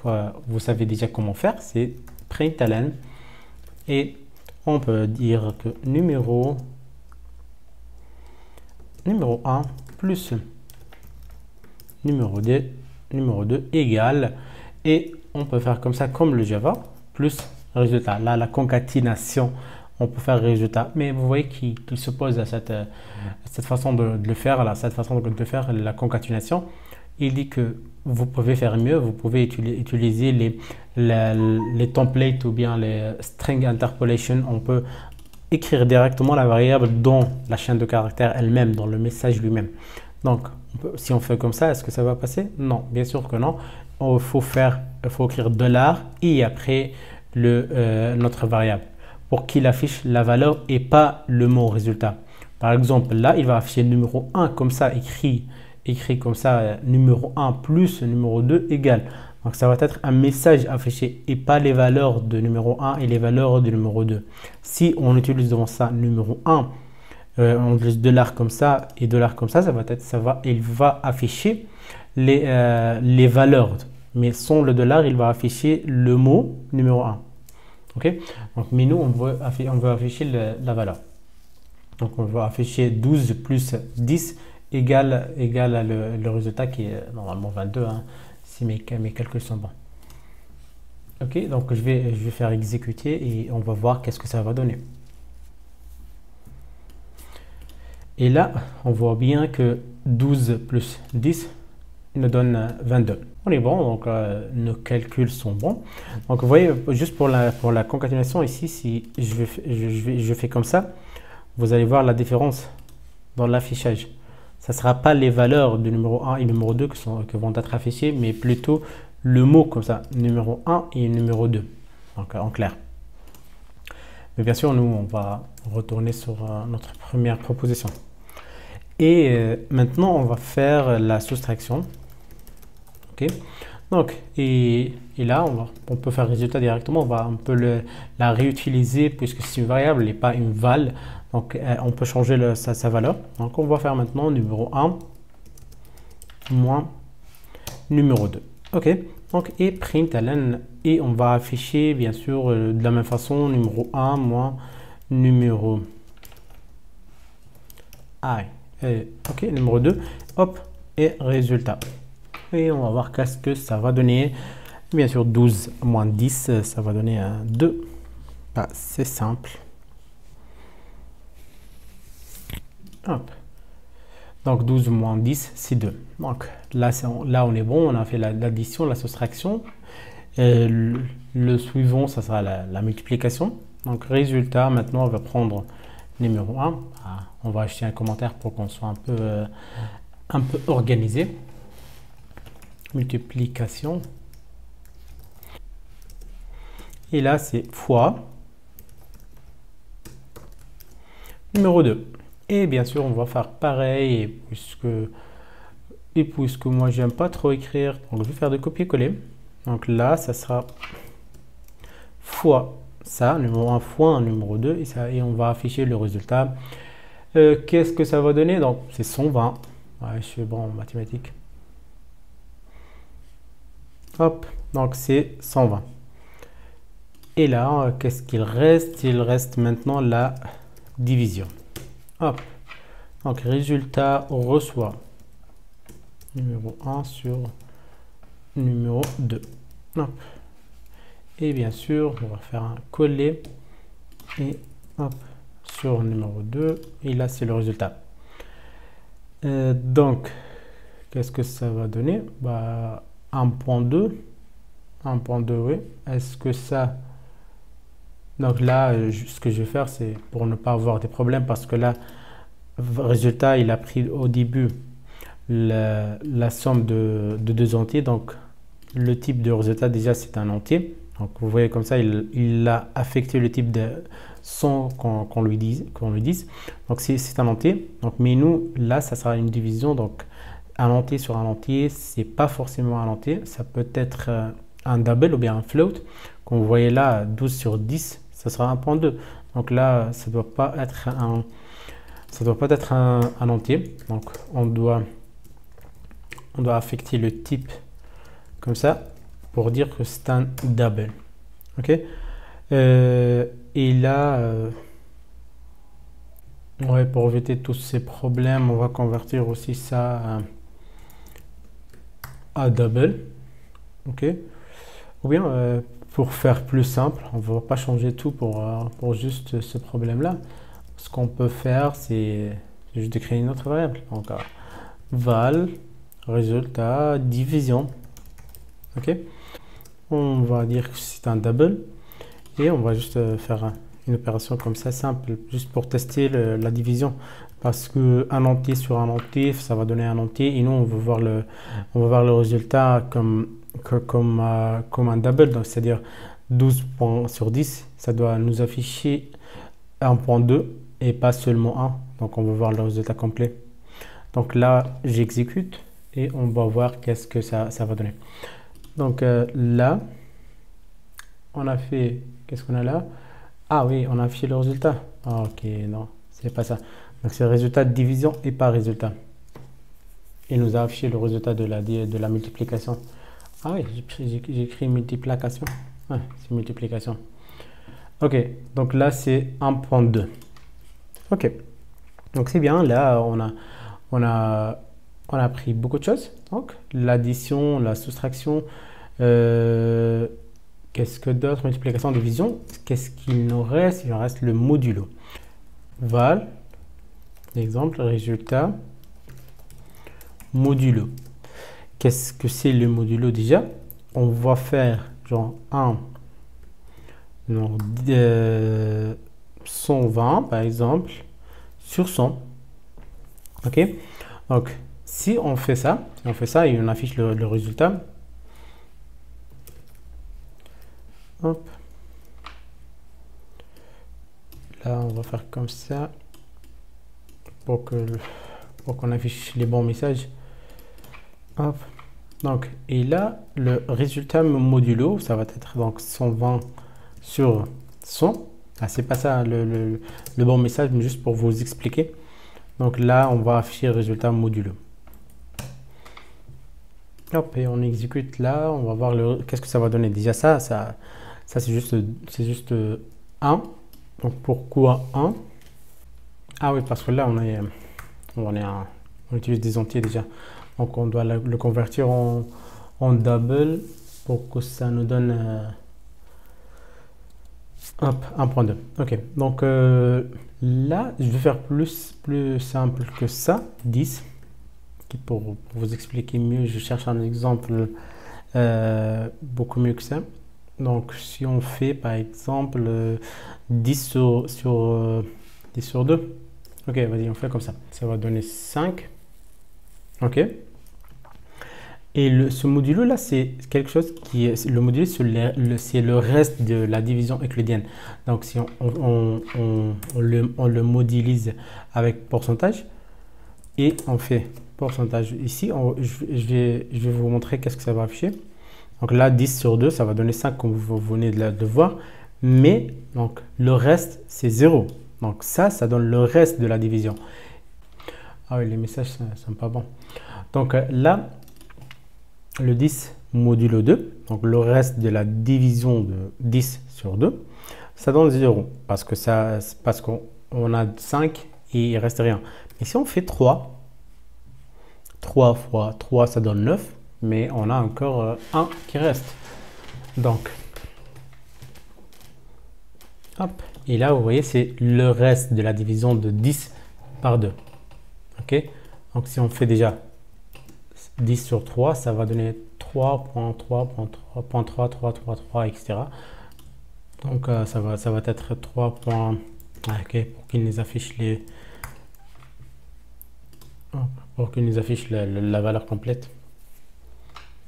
vous savez déjà comment faire, c'est println. Et on peut dire que numéro 1 plus numéro 2 égale, et on peut faire comme ça comme le Java, plus résultat. Là, la concaténation, on peut faire résultat, mais vous voyez qu'il s'oppose à cette façon de le faire, là, cette façon de faire la concaténation. Il dit que vous pouvez faire mieux, vous pouvez utiliser les templates ou bien les string interpolation. On peut écrire directement la variable dans la chaîne de caractères elle-même, dans le message lui-même. Donc, si on fait comme ça, est-ce que ça va passer? Non, bien sûr que non. Il faut écrire $, et après notre variable pour qu'il affiche la valeur et pas le mot résultat. Par exemple, là, il va afficher numéro 1 comme ça, écrit comme ça, numéro 1 plus numéro 2 égale. Donc, ça va être un message affiché et pas les valeurs de numéro 1 et les valeurs de numéro 2. Si on utilise devant ça numéro 1, on utilise $, comme ça et $, comme ça, il va afficher les valeurs. Mais sans le $, il va afficher le mot numéro 1. Ok? Donc, mais nous, on veut afficher la valeur. Donc, on va afficher 12 plus 10 égale à le résultat qui est normalement 22, hein, si mes calculs sont bons. Ok, donc je vais faire exécuter et on va voir qu'est-ce que ça va donner. Et là, on voit bien que 12 plus 10 nous donne 22. On est bon, donc nos calculs sont bons. Donc vous voyez, juste pour la concaténation ici, si je fais comme ça, vous allez voir la différence dans l'affichage. Ça ne sera pas les valeurs du numéro 1 et numéro 2 qui vont être affichées, mais plutôt le mot comme ça, numéro 1 et numéro 2, donc en clair. Mais bien sûr, nous, on va retourner sur notre première proposition. Et maintenant, on va faire la soustraction. Ok. Donc, et là, on peut faire le résultat directement. On peut la réutiliser puisque c'est une variable et pas une val. Donc, on peut changer sa valeur. Donc, on va faire maintenant numéro 1 moins numéro 2. Ok. Donc, et println. Et on va afficher, bien sûr, de la même façon, numéro 1 moins numéro ok, numéro 2. Hop, et résultat. Et on va voir qu'est-ce que ça va donner. Bien sûr, 12 moins 10, ça va donner un 2. Ah, c'est simple. Hop. Donc 12 moins 10, c'est 2. Donc là, on est bon, on a fait l'addition, la soustraction. Le suivant, ça sera la multiplication. Donc résultat, maintenant, on va prendre numéro 1. On va acheter un commentaire pour qu'on soit un peu organisé. Multiplication. Et là, c'est fois numéro 2. Et bien sûr, on va faire pareil. Et puisque moi, j'aime pas trop écrire, donc je vais faire de copier-coller. Donc là, ça sera fois ça, numéro 1 fois un numéro 2. Et on va afficher le résultat. Qu'est-ce que ça va donner? Donc, c'est 120. Ouais, je suis bon en mathématiques. Hop, donc c'est 120. Et là, qu'est-ce qu'il reste? Il reste maintenant la division. Hop, donc résultat, on reçoit numéro 1 sur numéro 2. Hop. Et bien sûr, on va faire un coller et hop, sur numéro 2. Et là, c'est le résultat. Donc, qu'est-ce que ça va donner? 1.2. 1.2, oui. Est-ce que ça... Donc là, ce que je vais faire, c'est pour ne pas avoir des problèmes, parce que là, le résultat, il a pris au début la somme de deux entiers. Donc, le type de résultat, déjà, c'est un entier. Donc, vous voyez comme ça, il a affecté le type de sans qu'on lui dise. Donc, c'est un entier. Donc, mais nous, là, ça sera une division. Donc, un entier sur un entier, c'est pas forcément un entier. Ça peut être un double ou bien un float. Comme vous voyez là, 12 sur 10, ça sera 1.2. Donc là, ça ne doit pas être un entier. Donc, on doit affecter le type comme ça pour dire que c'est un double. Ok. Et là, ouais, pour éviter tous ces problèmes, on va convertir aussi ça à double. Ok. Ou bien, pour faire plus simple, on ne va pas changer tout pour juste ce problème-là. Ce qu'on peut faire, c'est juste de créer une autre variable. Donc, val, résultat, division. Ok. On va dire que c'est un double. Et on va juste faire une opération comme ça, simple, juste pour tester la division. Parce qu'un entier sur un entier, ça va donner un entier. Et nous, on veut voir le résultat comme un double. Donc, c'est-à-dire 12 points sur 10, ça doit nous afficher 1.2 et pas seulement 1. Donc, on veut voir le résultat complet. Donc là, j'exécute et on va voir qu'est-ce que ça va donner. Donc là, on a fait... Qu'est-ce qu'on a là? Ah oui, on a affiché le résultat. Ah, ok, non, c'est pas ça. Donc c'est le résultat de division et pas résultat. Il nous a affiché le résultat de la multiplication. Ah oui, j'ai écrit multiplication. Ouais, c'est multiplication. Ok, donc là c'est 1.2. Ok, donc c'est bien, là on a, on a appris beaucoup de choses. Donc l'addition, la soustraction, euh, qu'est-ce que d'autre? Multiplication, division. Qu'est-ce qu'il nous reste? Il nous reste le modulo. Val, exemple, résultat, modulo. Qu'est-ce que c'est le modulo déjà? On va faire genre 1, non, 120 par exemple, sur 100. Ok? Donc, si on fait ça et on affiche le résultat, hop, là on va faire comme ça pour qu'on affiche les bons messages. Hop. Donc, et là, le résultat modulo, ça va être donc 120 sur 100. Ah, c'est pas ça le bon message, mais juste pour vous expliquer. Donc là, on va afficher le résultat modulo. Hop, et on exécute là, on va voir qu'est-ce que ça va donner. Déjà ça c'est juste 1. Donc pourquoi 1? Ah oui, parce que là, on utilise des entiers déjà. Donc on doit le convertir en double pour que ça nous donne hop, 1.2. Ok, donc là, je vais faire plus simple que ça, 10. Pour vous expliquer mieux, je cherche un exemple beaucoup mieux que ça. Donc si on fait par exemple 10 sur 2. Ok, vas-y, on fait comme ça. Ça va donner 5. Ok. Et ce modulo là, c'est quelque chose qui est le modulo, c'est le reste de la division euclidienne. Donc si on le modélise avec pourcentage et on fait pourcentage ici, je vais vous montrer qu'est-ce que ça va afficher. Donc là, 10 sur 2, ça va donner 5 comme vous venez de voir. Mais donc le reste, c'est 0. Donc ça donne le reste de la division. Ah oui, les messages sont pas bons. Donc là, le 10 modulo 2, donc le reste de la division de 10 sur 2, ça donne 0 parce qu'on a 5 et il reste rien. Et si on fait 3 fois 3, ça donne 9, mais on a encore 1 qui reste. Donc, hop, et là, vous voyez, c'est le reste de la division de 10 par 2. Ok, donc si on fait déjà 10 sur 3, ça va donner 3.3.3.3, etc. Donc ça va être 3. Ok, pour qu'il nous affiche la valeur complète,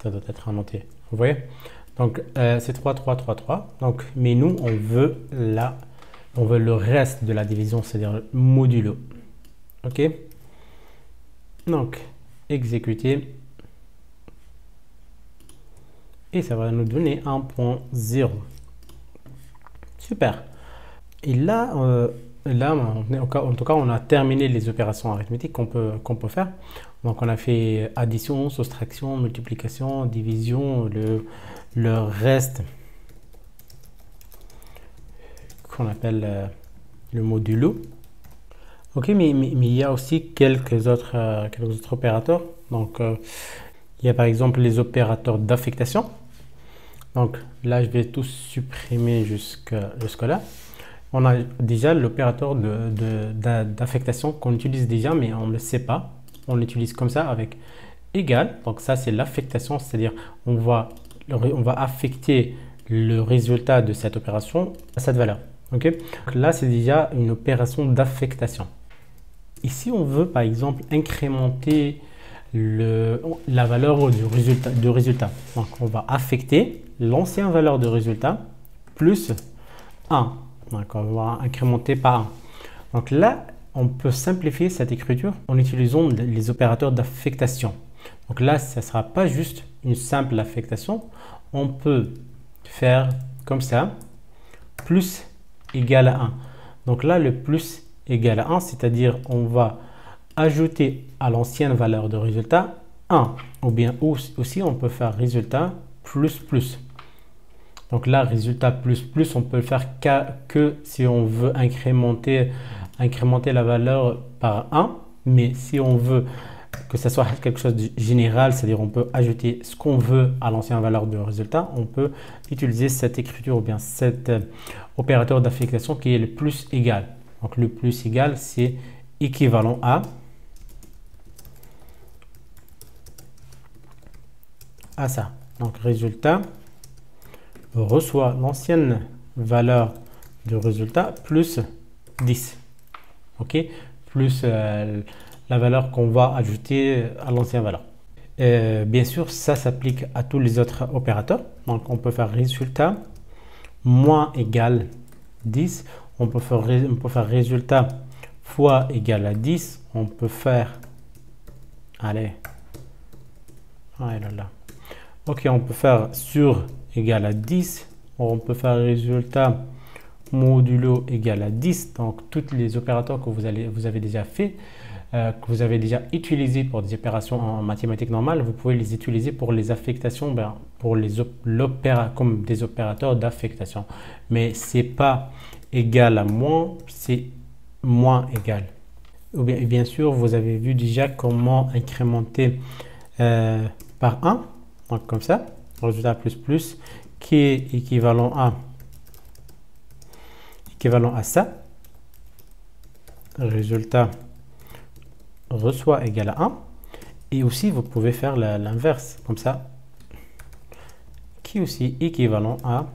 ça doit être annoté. Vous voyez? Donc c'est 3. Donc, mais nous on veut le reste de la division, c'est-à-dire modulo. Ok. Donc exécuter. Et ça va nous donner 1.0. Super. Et là, en tout cas, on a terminé les opérations arithmétiques qu'on peut faire. Donc, on a fait addition, soustraction, multiplication, division, le reste qu'on appelle le modulo. Ok, mais il y a aussi quelques autres opérateurs. Donc, il y a par exemple les opérateurs d'affectation. Donc là, je vais tout supprimer jusque-là. On a déjà l'opérateur d'affectation qu'on utilise déjà, mais on ne le sait pas. On l'utilise comme ça avec égal. Donc ça, c'est l'affectation, c'est-à-dire on va affecter le résultat de cette opération à cette valeur. Ok. Donc là, c'est déjà une opération d'affectation. Ici, on veut par exemple incrémenter la valeur du résultat. Donc on va affecter l'ancienne valeur de résultat plus 1. Donc on va incrémenter par 1. Donc là, on peut simplifier cette écriture en utilisant les opérateurs d'affectation. Donc là, ça ne sera pas juste une simple affectation. On peut faire comme ça, plus égal à 1. Donc là, le plus égal à 1, c'est-à-dire on va ajouter à l'ancienne valeur de résultat 1. Ou bien aussi, on peut faire résultat plus plus. Donc là, résultat plus plus, on peut le faire que si on veut incrémenter la valeur par 1. Mais si on veut que ce soit quelque chose de général, c'est-à-dire on peut ajouter ce qu'on veut à l'ancienne valeur de résultat, on peut utiliser cette écriture ou bien cet opérateur d'affectation qui est le plus égal. Donc le plus égal, c'est équivalent à ça. Donc résultat reçoit l'ancienne valeur de résultat plus 10. OK? Plus la valeur qu'on va ajouter à l'ancienne valeur. Bien sûr, ça s'applique à tous les autres opérateurs. Donc, on peut faire résultat moins égal 10. On peut faire résultat fois égal à 10. On peut faire... Allez. Ah là là. OK, on peut faire sur égal à 10. On peut faire résultat modulo égal à 10. Donc, tous les opérateurs que vous avez déjà fait, que vous avez déjà utilisé pour des opérations en mathématiques normales, vous pouvez les utiliser pour les affectations, pour comme des opérateurs d'affectation. Mais c'est pas égal à moins, c'est moins égal. Ou bien sûr, vous avez vu déjà comment incrémenter par 1, donc comme ça, résultat plus plus, qui est équivalent à ça, résultat reçoit égal à 1. Et aussi, vous pouvez faire l'inverse, comme ça, qui est aussi équivalent à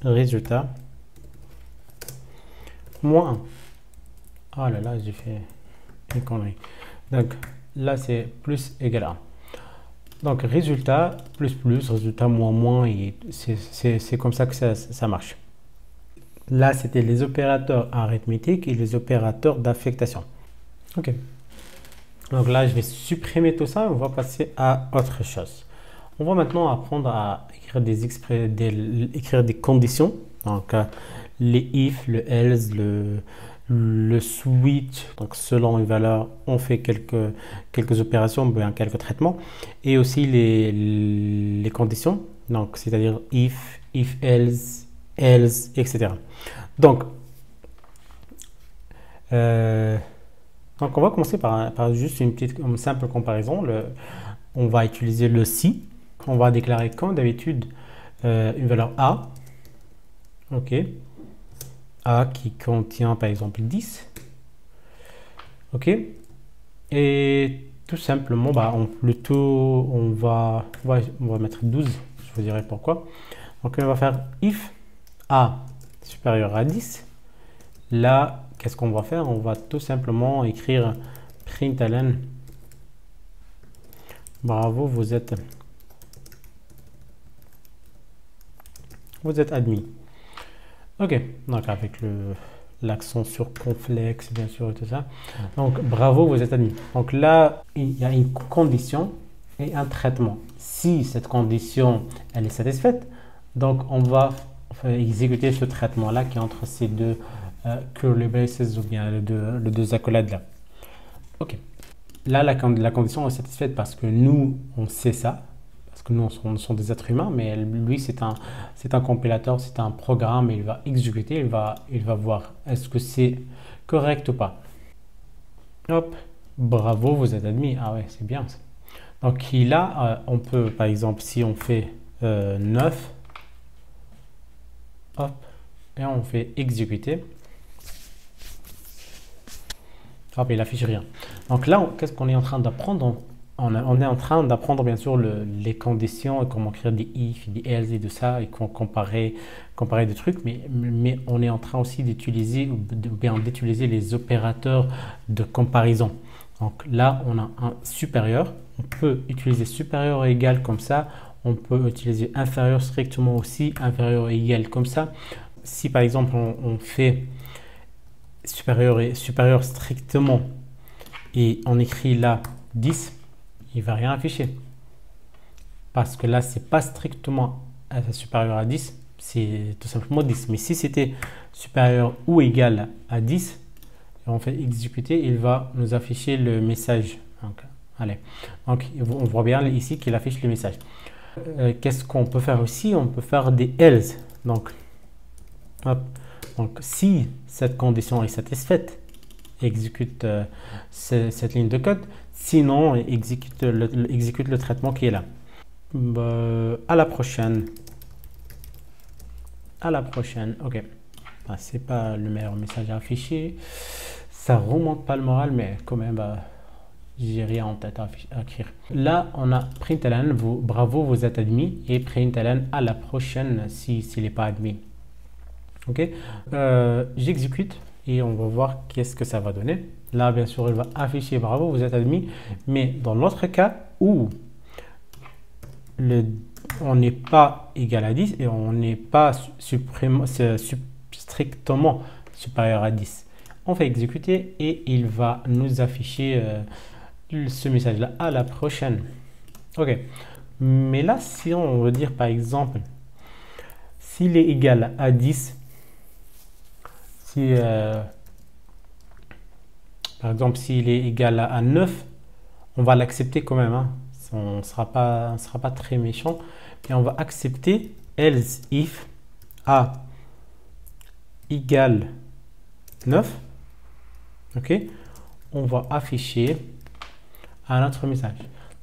résultat moins 1. Ah là là, j'ai fait une connerie. Donc là, c'est plus égal à 1. Donc résultat plus plus, résultat moins moins, et c'est comme ça que ça marche. Là, c'était les opérateurs arithmétiques et les opérateurs d'affectation. OK. Donc là, je vais supprimer tout ça et on va passer à autre chose. On va maintenant apprendre à écrire des conditions. Donc, les if, le else, le switch. Donc, selon une valeur, on fait quelques opérations, bien quelques traitements. Et aussi les conditions. Donc, c'est-à-dire if else, etc. Donc, on va commencer par juste une simple comparaison. On va utiliser le si. On va déclarer comme d'habitude une valeur a. OK. A qui contient par exemple 10. OK. Et tout simplement, on va mettre 12. Je vous dirai pourquoi. Donc, on va faire if a supérieur à 10. Là, qu'est-ce qu'on va faire? On va tout simplement écrire println. Bravo, vous êtes admis. OK, donc avec l'accent sur complexe, bien sûr, et tout ça. Donc, bravo, vous êtes admis. Donc là, il y a une condition et un traitement. Si cette condition, elle est satisfaite, donc on va exécuter ce traitement-là qui est entre ces deux curly braces ou bien les deux accolades-là. OK. Là, la condition est satisfaite parce que nous, on sait ça. Parce que nous, on sont des êtres humains, mais lui, c'est un compilateur, c'est un programme, il va exécuter, il va voir est-ce que c'est correct ou pas. Hop, bravo, vous êtes admis. Ah ouais, c'est bien ça. Donc là, on peut, par exemple, si on fait 9, hop, et on fait exécuter. Hop, il affiche rien. Donc là, qu'est-ce qu'on est en train d'apprendre? On est en train d'apprendre bien sûr les conditions et comment créer des if, des else et de ça et comparer des trucs, mais on est en train aussi d'utiliser les opérateurs de comparaison. Donc là, on a un supérieur. On peut utiliser supérieur et égal comme ça. On peut utiliser inférieur strictement aussi, inférieur et égal comme ça. Si par exemple on fait supérieur strictement et on écrit là 10, il ne va rien afficher. Parce que là, c'est pas strictement supérieur à 10, c'est tout simplement 10. Mais si c'était supérieur ou égal à 10, on fait exécuter, il va nous afficher le message. Donc, Allez, donc on voit bien ici qu'il affiche le message. Qu'est-ce qu'on peut faire aussi? On peut faire des else. Donc, hop. Donc si cette condition est satisfaite, exécute cette ligne de code. Sinon, exécute le traitement qui est là. À la prochaine. À la prochaine. Ok. C'est pas le meilleur message à afficher. Ça remonte pas le moral, mais quand même, j'ai rien en tête à écrire. Là, on a println, bravo, vous êtes admis, et println à la prochaine s'il n'est pas admis. Ok. J'exécute et on va voir qu'est-ce que ça va donner. Là, bien sûr, il va afficher bravo, vous êtes admis, mais dans l'autre cas où on n'est pas égal à 10 et on n'est pas strictement supérieur à 10. On va exécuter et il va nous afficher ce message-là à la prochaine. Ok. Mais là, si on veut dire par exemple, s'il est égal à 10, si par exemple s'il est égal à 9, on va l'accepter quand même. Hein. On ne sera pas très méchant. Et on va accepter else if a égale 9. Ok. On va afficher un autre message.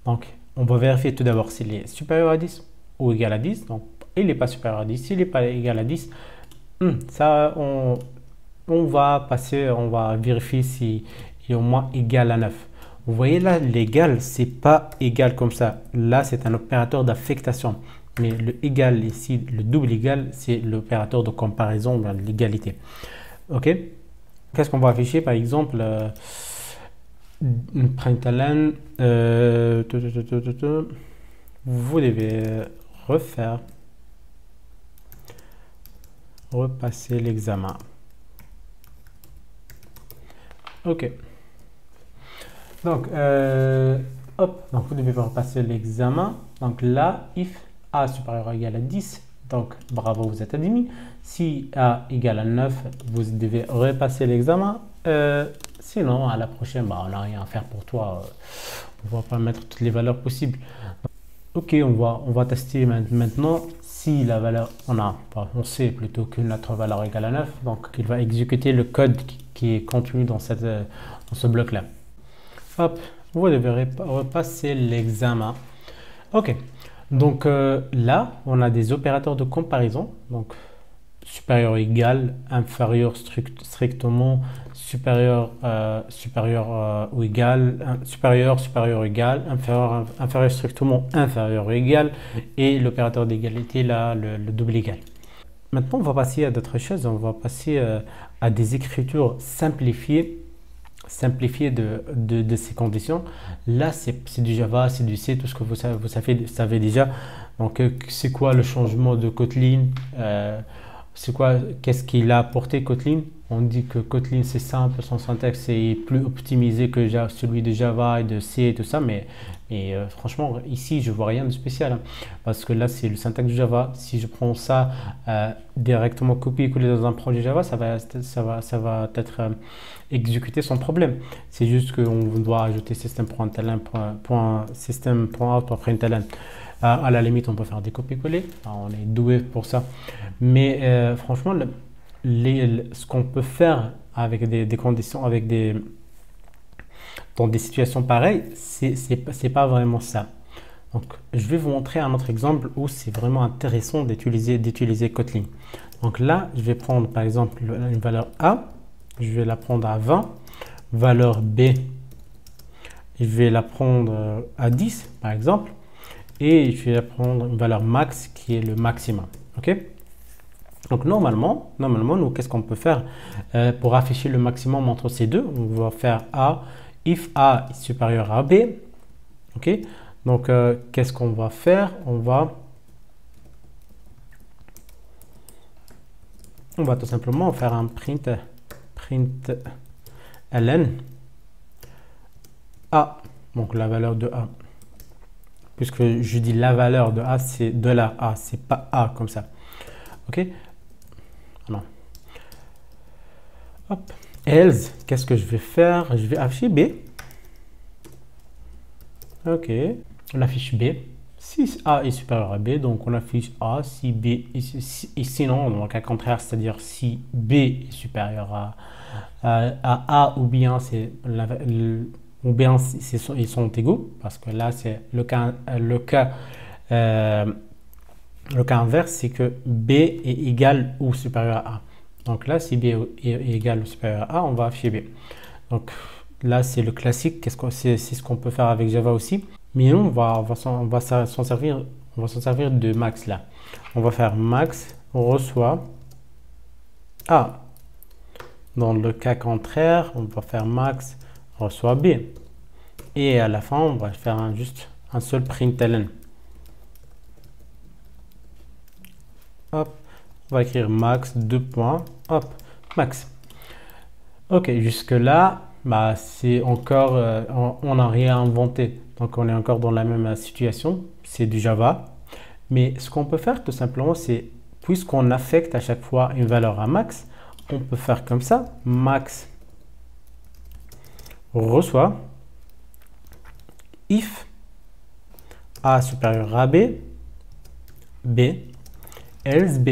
Donc, on va vérifier tout d'abord s'il est supérieur à 10 ou égal à 10. Donc, il n'est pas supérieur à 10. S'il n'est pas égal à 10, ça, on va vérifier s'il est au moins égal à 9. Vous voyez là, l'égal, c'est pas égal comme ça. Là, c'est un opérateur d'affectation. Mais le égal ici, le double égal, c'est l'opérateur de comparaison, de l'égalité. Ok. Qu'est-ce qu'on va afficher? Par exemple, println, vous devez repasser l'examen. Ok. Donc, donc vous devez repasser l'examen. Donc là, if a supérieur ou égal à 10, donc bravo, vous êtes admis. Si a égale à 9, vous devez repasser l'examen. Sinon, à la prochaine, on n'a rien à faire pour toi. On va pas mettre toutes les valeurs possibles. Ok, on va tester maintenant si la valeur, on sait plutôt que notre valeur égale à 9. Donc, il va exécuter le code qui est contenu dans ce bloc-là. Hop, vous devez repasser l'examen. Ok, donc là, on a des opérateurs de comparaison. Donc, supérieur égal, inférieur strictement, supérieur ou égal, supérieur égal, inférieur strictement, inférieur ou égal, et l'opérateur d'égalité, là, le double égal. Maintenant, on va passer à d'autres choses. On va passer à des écritures simplifiées de ces conditions. Là, c'est du Java, c'est du C, tout ce que vous savez déjà. Donc, c'est quoi le changement de Kotlin? Qu'est-ce qu'il a apporté Kotlin? On dit que Kotlin c'est simple, son syntaxe est plus optimisé que celui de Java et de C et tout ça, mais franchement ici je vois rien de spécial, hein, parce que là c'est le syntaxe de Java. Si je prends ça directement copier-coller dans un projet Java, ça va être exécuté sans problème. C'est juste qu'on doit ajouter system.out.println. À la limite, on peut faire des copier-coller. On est doué pour ça. Mais franchement, ce qu'on peut faire avec des conditions, dans des situations pareilles, c'est pas vraiment ça. Donc, je vais vous montrer un autre exemple où c'est vraiment intéressant d'utiliser Kotlin. Donc là, je vais prendre par exemple une valeur A. Je vais la prendre à 20. Valeur B, je vais la prendre à 10 par exemple. Et je vais prendre une valeur max qui est le maximum. Ok. Donc normalement, nous, qu'est-ce qu'on peut faire pour afficher le maximum entre ces deux? On va faire A, if A est supérieur à B. Ok. Donc qu'est-ce qu'on va faire? On va tout simplement faire un println A. Donc la valeur de A. Puisque je dis la valeur de A, c'est de la A, c'est pas A comme ça. Ok. Non. Hop. Else, qu'est-ce que je vais faire? Je vais afficher B. Ok, on affiche B. Si A est supérieur à B, donc on affiche A. Si B et sinon, dans le cas contraire, c'est-à-dire si B est supérieur à A ou bien ils sont égaux, parce que là c'est euh, le cas inverse, c'est que B est égal ou supérieur à A. Donc là, si B est égal ou supérieur à A, on va afficher B. Donc là, c'est le classique, c'est ce qu'on peut faire avec Java aussi. Mais nous, on va s'en servir de max là. On va faire max reçoit A. Dans le cas contraire, on va faire max reçoit B. Et à la fin, on va faire juste un seul println. Hop, on va écrire max 2 points, hop, max. Ok, jusque là, bah, c'est encore, on n'a rien inventé. Donc on est encore dans la même situation, c'est du Java. Mais ce qu'on peut faire tout simplement, c'est, puisqu'on affecte à chaque fois une valeur à max, on peut faire comme ça, max reçoit if A supérieur à B, B, else B.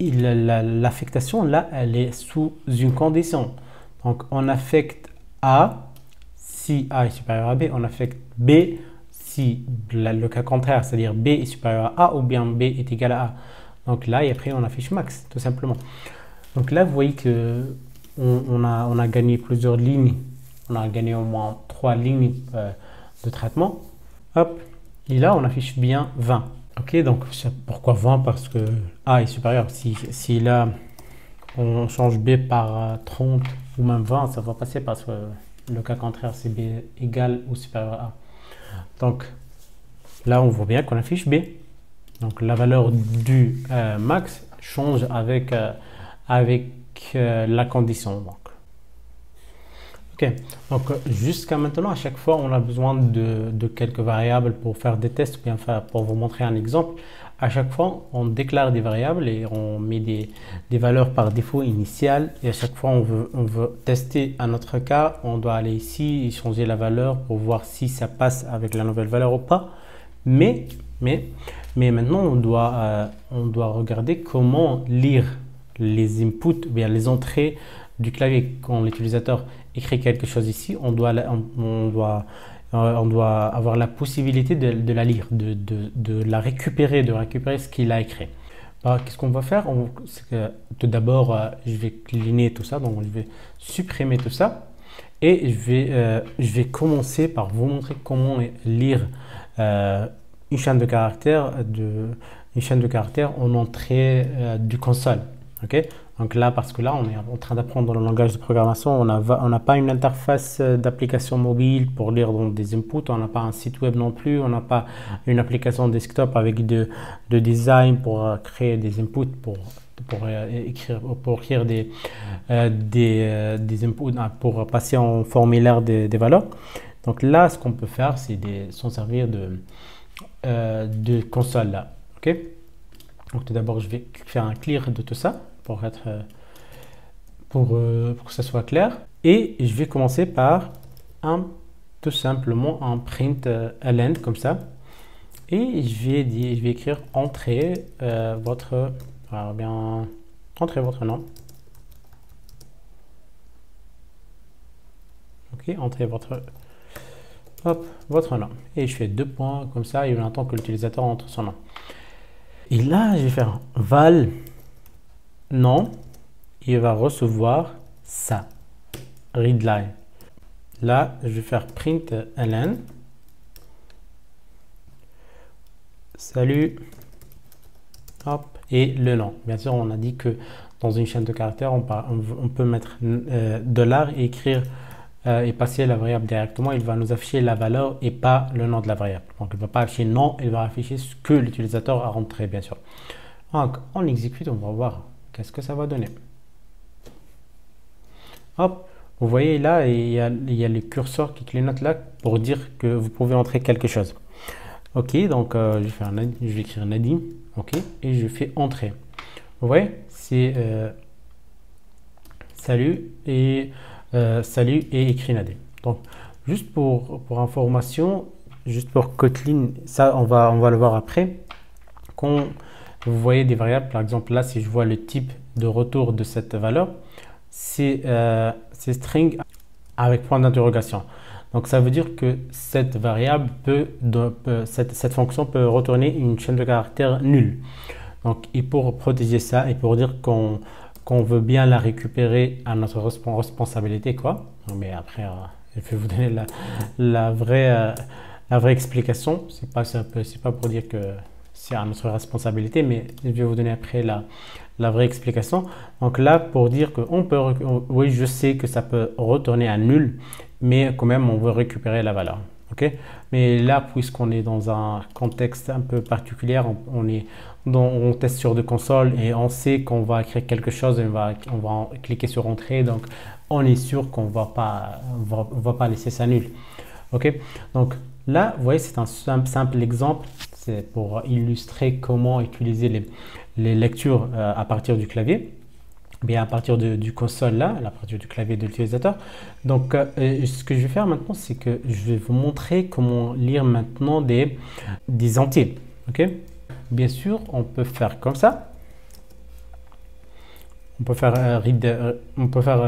L'affectation là, elle est sous une condition. Donc on affecte A si A est supérieur à B, on affecte B si le cas contraire, c'est-à-dire B est supérieur à A ou bien B est égal à A. Donc là, et après on affiche max, tout simplement. Donc là, vous voyez que on a gagné plusieurs lignes. On a gagné au moins 3 lignes de traitement. Hop, et là, on affiche bien 20. Ok, donc pourquoi 20? Parce que A est supérieur. Si là, on change B par 30 ou même 20, ça va passer parce que le cas contraire, c'est B égal ou supérieur à A. Donc là, on voit bien qu'on affiche B. Donc la valeur du max change avec la condition. Ok, donc jusqu'à maintenant, à chaque fois, on a besoin de quelques variables pour faire des tests, ou bien pour vous montrer un exemple. À chaque fois, on déclare des variables et on met des valeurs par défaut initiales. Et à chaque fois, on veut tester un autre cas. On doit aller ici et changer la valeur pour voir si ça passe avec la nouvelle valeur ou pas. Mais maintenant, on doit regarder comment lire les inputs, ou bien les entrées du clavier. Quand l'utilisateur écrit quelque chose ici, on doit avoir la possibilité de la lire, de la récupérer, de récupérer ce qu'il a écrit. Qu'est-ce qu'on va faire? C'est que tout d'abord, je vais cleaner tout ça, donc je vais supprimer tout ça et je vais commencer par vous montrer comment lire une chaîne de caractères en entrée du console. Ok, donc là, parce que là, on est en train d'apprendre le langage de programmation, on n'a pas une interface d'application mobile pour lire dans des inputs, on n'a pas un site web non plus, on n'a pas une application desktop avec de design pour créer des inputs, pour écrire des inputs, pour passer en formulaire des valeurs. Donc là, ce qu'on peut faire, c'est s'en servir de console là. Ok, donc tout d'abord, je vais faire un clear de tout ça pour que ça soit clair. Et je vais commencer par tout simplement un print ln comme ça. Et je vais écrire entrer votre nom. Ok, entrez votre nom. Et je fais 2 points comme ça et on attend que l'utilisateur entre son nom. Et là, je vais faire val nom. Il va recevoir ça, readline. Là, je vais faire print ln. Salut. Hop. Et le nom. Bien sûr, on a dit que dans une chaîne de caractères, on peut mettre $ et écrire et passer la variable directement. Il va nous afficher la valeur et pas le nom de la variable. Donc, il ne va pas afficher nom, il va afficher ce que l'utilisateur a rentré, bien sûr. Donc, on exécute, on va voir qu'est-ce que ça va donner. Hop, vous voyez là, il y a le curseur qui clignote là pour dire que vous pouvez entrer quelque chose. Ok, donc je vais écrire Nadim, ok, et je fais entrer. Vous voyez, c'est salut et écrit Nadim. Donc, juste pour information, juste pour Kotlin, ça on va le voir après. Quand vous voyez des variables, par exemple là, si je vois le type de retour de cette valeur, c'est string avec point d'interrogation. Donc ça veut dire que cette variable cette fonction peut retourner une chaîne de caractères nulle. Donc, et pour protéger ça et pour dire qu'on veut bien la récupérer à notre responsabilité, quoi. Mais après, je vais vous donner la vraie explication. C'est pas pour dire que c'est à notre responsabilité, mais je vais vous donner après la vraie explication. Donc là, pour dire que oui, je sais que ça peut retourner à nul, mais quand même, on veut récupérer la valeur. Ok? Mais là, puisqu'on est dans un contexte un peu particulier, on teste sur deux consoles et on sait qu'on va créer quelque chose et on va cliquer sur entrée, donc on est sûr qu'on va pas laisser ça nul. Ok? Donc là, vous voyez, c'est un simple exemple. C'est pour illustrer comment utiliser les lectures à partir du clavier. Bien à partir du console là, à partir du clavier de l'utilisateur. Donc ce que je vais faire maintenant, c'est que je vais vous montrer comment lire maintenant des entiers. Ok? Bien sûr, on peut faire comme ça. On peut faire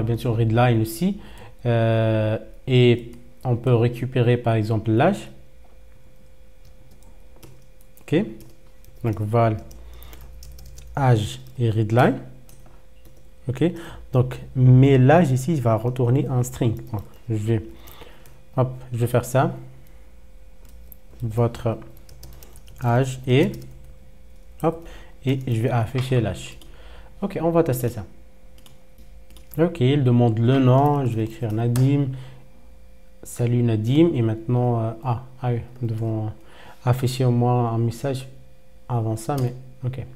bien sûr readline aussi. Et on peut récupérer par exemple l'âge. Ok? Donc val âge et readline. Ok, donc mais l'âge ici il va retourner un string. Donc, je vais faire ça, votre âge et je vais afficher l'âge. Ok, on va tester ça. Ok, il demande le nom, je vais écrire Nadim, salut Nadim, et maintenant oui, nous devons afficher au moins un message avant ça, mais ok.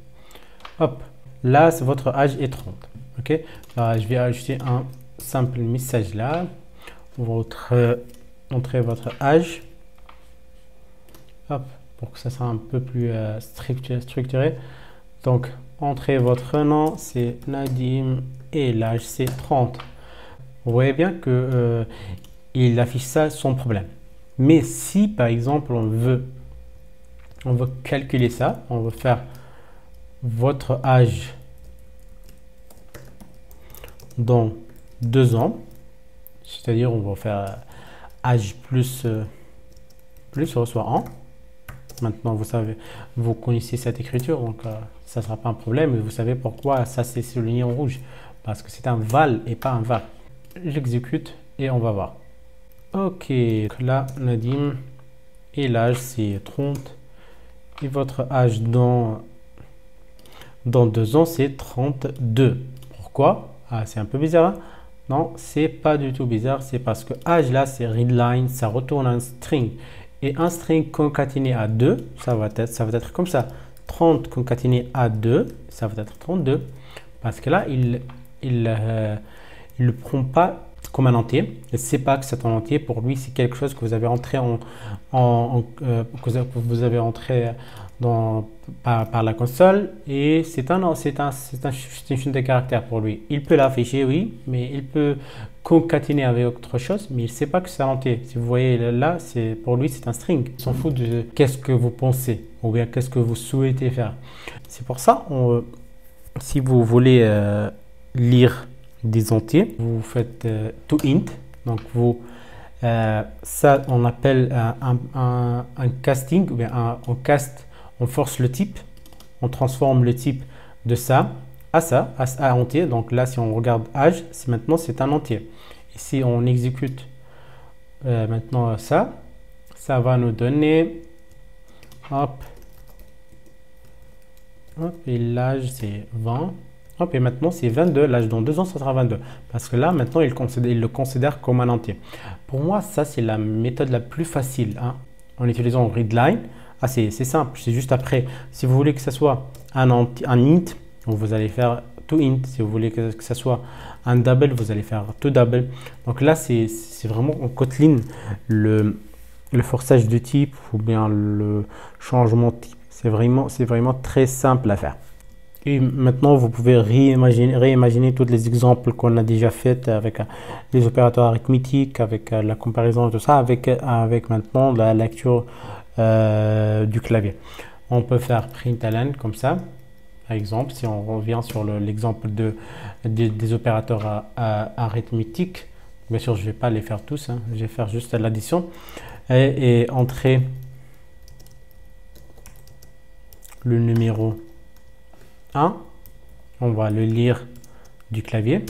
Hop, là votre âge est 30. Ok, je vais ajouter un simple message là. Entrez votre âge. Hop, pour que ça soit un peu plus structuré. Donc, entrez votre nom, c'est Nadim, et l'âge c'est 30. Vous voyez bien que il affiche ça sans problème. Mais si par exemple on veut calculer ça, on veut faire votre âge dans 2 ans, c'est-à-dire on va faire âge plus reçoit 1. Maintenant vous savez, vous connaissez cette écriture, donc ça ne sera pas un problème, et vous savez pourquoi ça c'est souligné en rouge, parce que c'est un val et pas un var. J'exécute et on va voir. Ok, là Nadim, et l'âge c'est 30, et votre âge dans 2 ans c'est 32. Pourquoi? C'est un peu bizarre. Hein? Non, c'est pas du tout bizarre. C'est parce que âge là, c'est readline, ça retourne un string. Et un string concaténé à 2, ça va être comme ça. 30 concaténé à 2, ça va être 32. Parce que là, il le prend pas comme un entier. Il ne sait pas que c'est un entier. Pour lui, c'est quelque chose que vous avez entré que vous avez entré par la console, et c'est une chaîne de caractères pour lui. Il peut l'afficher, oui, mais il peut concaténer avec autre chose, mais il ne sait pas que c'est un entier. Si vous voyez là, pour lui c'est un string. Il s'en fout de qu'est-ce que vous pensez ou bien qu'est-ce que vous souhaitez faire. C'est pour ça, si vous voulez lire des entiers, vous faites toInt. Donc ça on appelle un casting, ou bien on force le type, on transforme le type de ça à entier. Donc là, si on regarde âge, maintenant c'est un entier. Et si on exécute maintenant ça va nous donner hop, et l'âge c'est 20. Hop, et maintenant c'est 22, l'âge dans 2 ans ça sera 22. Parce que là maintenant il le considère comme un entier. Pour moi, ça c'est la méthode la plus facile, hein, en utilisant readline. C'est simple, c'est juste après. Si vous voulez que ce soit un int, vous allez faire toInt. Si vous voulez que ce soit un double, vous allez faire toDouble. Donc là, c'est vraiment en Kotlin, le forçage de type ou bien le changement de type. C'est vraiment très simple à faire. Et maintenant, vous pouvez réimaginer tous les exemples qu'on a déjà fait avec les opérateurs arithmétiques, avec la comparaison, tout ça, avec maintenant la lecture du clavier. On peut faire println comme ça, par exemple, si on revient sur l'exemple des opérateurs arithmétiques. Bien sûr, je ne vais pas les faire tous, hein, je vais faire juste l'addition et entrer le numéro 1, on va le lire du clavier.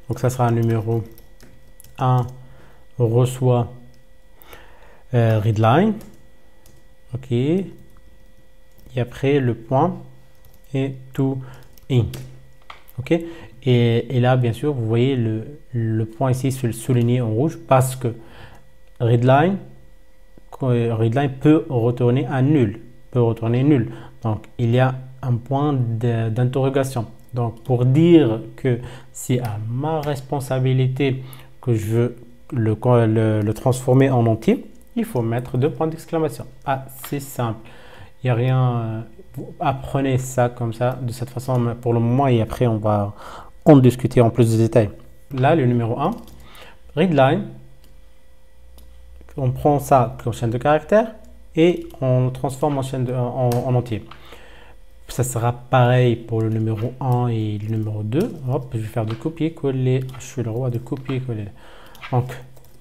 Donc ça sera un numéro 1 reçoit readline. Ok. Et après le point et to in. Ok. Et là, bien sûr, vous voyez le point ici souligné en rouge parce que readline peut retourner un nul. Donc, il y a un point d'interrogation. Donc, pour dire que c'est à ma responsabilité que je veux le transformer en entier, il faut mettre 2 points d'exclamation. Ah, c'est simple. Il n'y a rien. Vous apprenez ça comme ça, de cette façon pour le moment, et après, on va en discuter en plus de détails. Là, le numéro 1, readline. On prend ça comme chaîne de caractères et on le transforme en chaîne en entier. Ça sera pareil pour le numéro 1 et le numéro 2. Hop, je vais faire de copier-coller. Je suis le roi de copier-coller. Donc,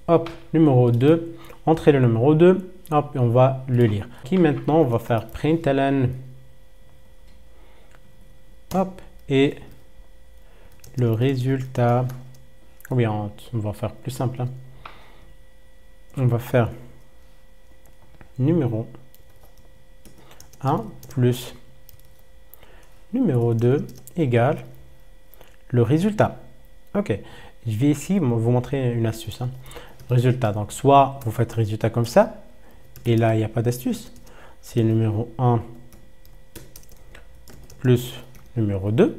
hop, numéro 2. Entrez le numéro 2. Hop, et on va le lire. Qui maintenant, on va faire println. Hop, et le résultat. Ou bien, on va faire plus simple. Hein. On va faire numéro 1 plus numéro 2 égale le résultat. Ok, je vais ici vous montrer une astuce. Hein. Résultat, donc soit vous faites résultat comme ça, et là il n'y a pas d'astuce. C'est numéro 1 plus numéro 2.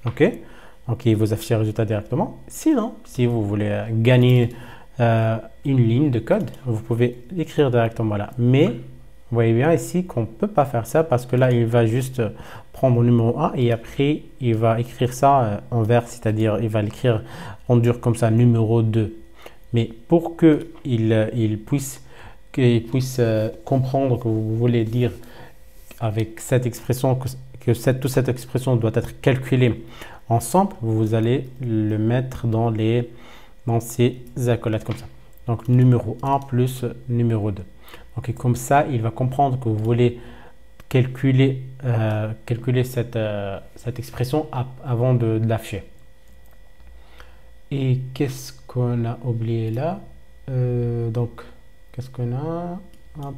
Ok, donc il vous affiche le résultat directement. Sinon, si vous voulez gagner une ligne de code, vous pouvez l'écrire directement là. Mais vous voyez bien ici qu'on ne peut pas faire ça parce que là, il va juste prendre le numéro 1 et après, il va écrire ça en vert, c'est-à-dire il va l'écrire en dur comme ça, numéro 2. Mais pour qu'il puisse comprendre que vous voulez dire avec cette expression toute cette expression doit être calculée ensemble, vous allez le mettre dans ces accolades comme ça. Donc numéro 1 plus numéro 2. Donc comme ça, il va comprendre que vous voulez calculer cette expression avant de l'afficher. Et qu'est-ce qu'on a oublié là? Donc, qu'est-ce qu'on a? Hop,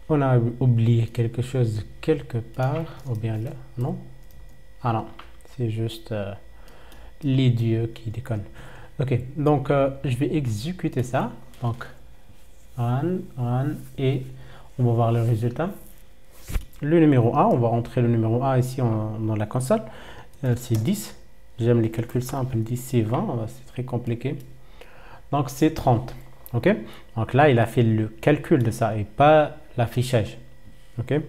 on a oublié quelque chose quelque part, ou bien là, non? Ah non, c'est juste les dieux qui déconnent. Ok, donc je vais exécuter ça. Donc, run, et on va voir le résultat. Le numéro A, on va rentrer le numéro A ici dans la console. C'est 10. J'aime les calculs simples. 10, c'est 20. C'est très compliqué. Donc, c'est 30. Ok. Donc là, il a fait le calcul de ça et pas l'affichage. Ok.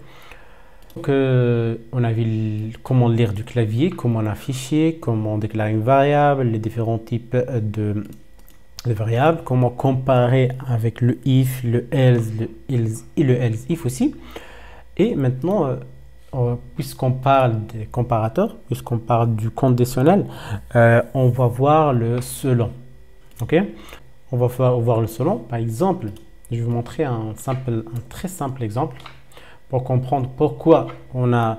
Donc, on a vu comment lire du clavier, comment afficher, comment déclarer une variable, les différents types de variables, comment comparer avec le if, le else et le else if aussi. Et maintenant, puisqu'on parle des comparateurs, puisqu'on parle du conditionnel, on va voir le selon. Ok, on va voir le selon. Par exemple, je vais vous montrer un très simple exemple pour comprendre pourquoi on a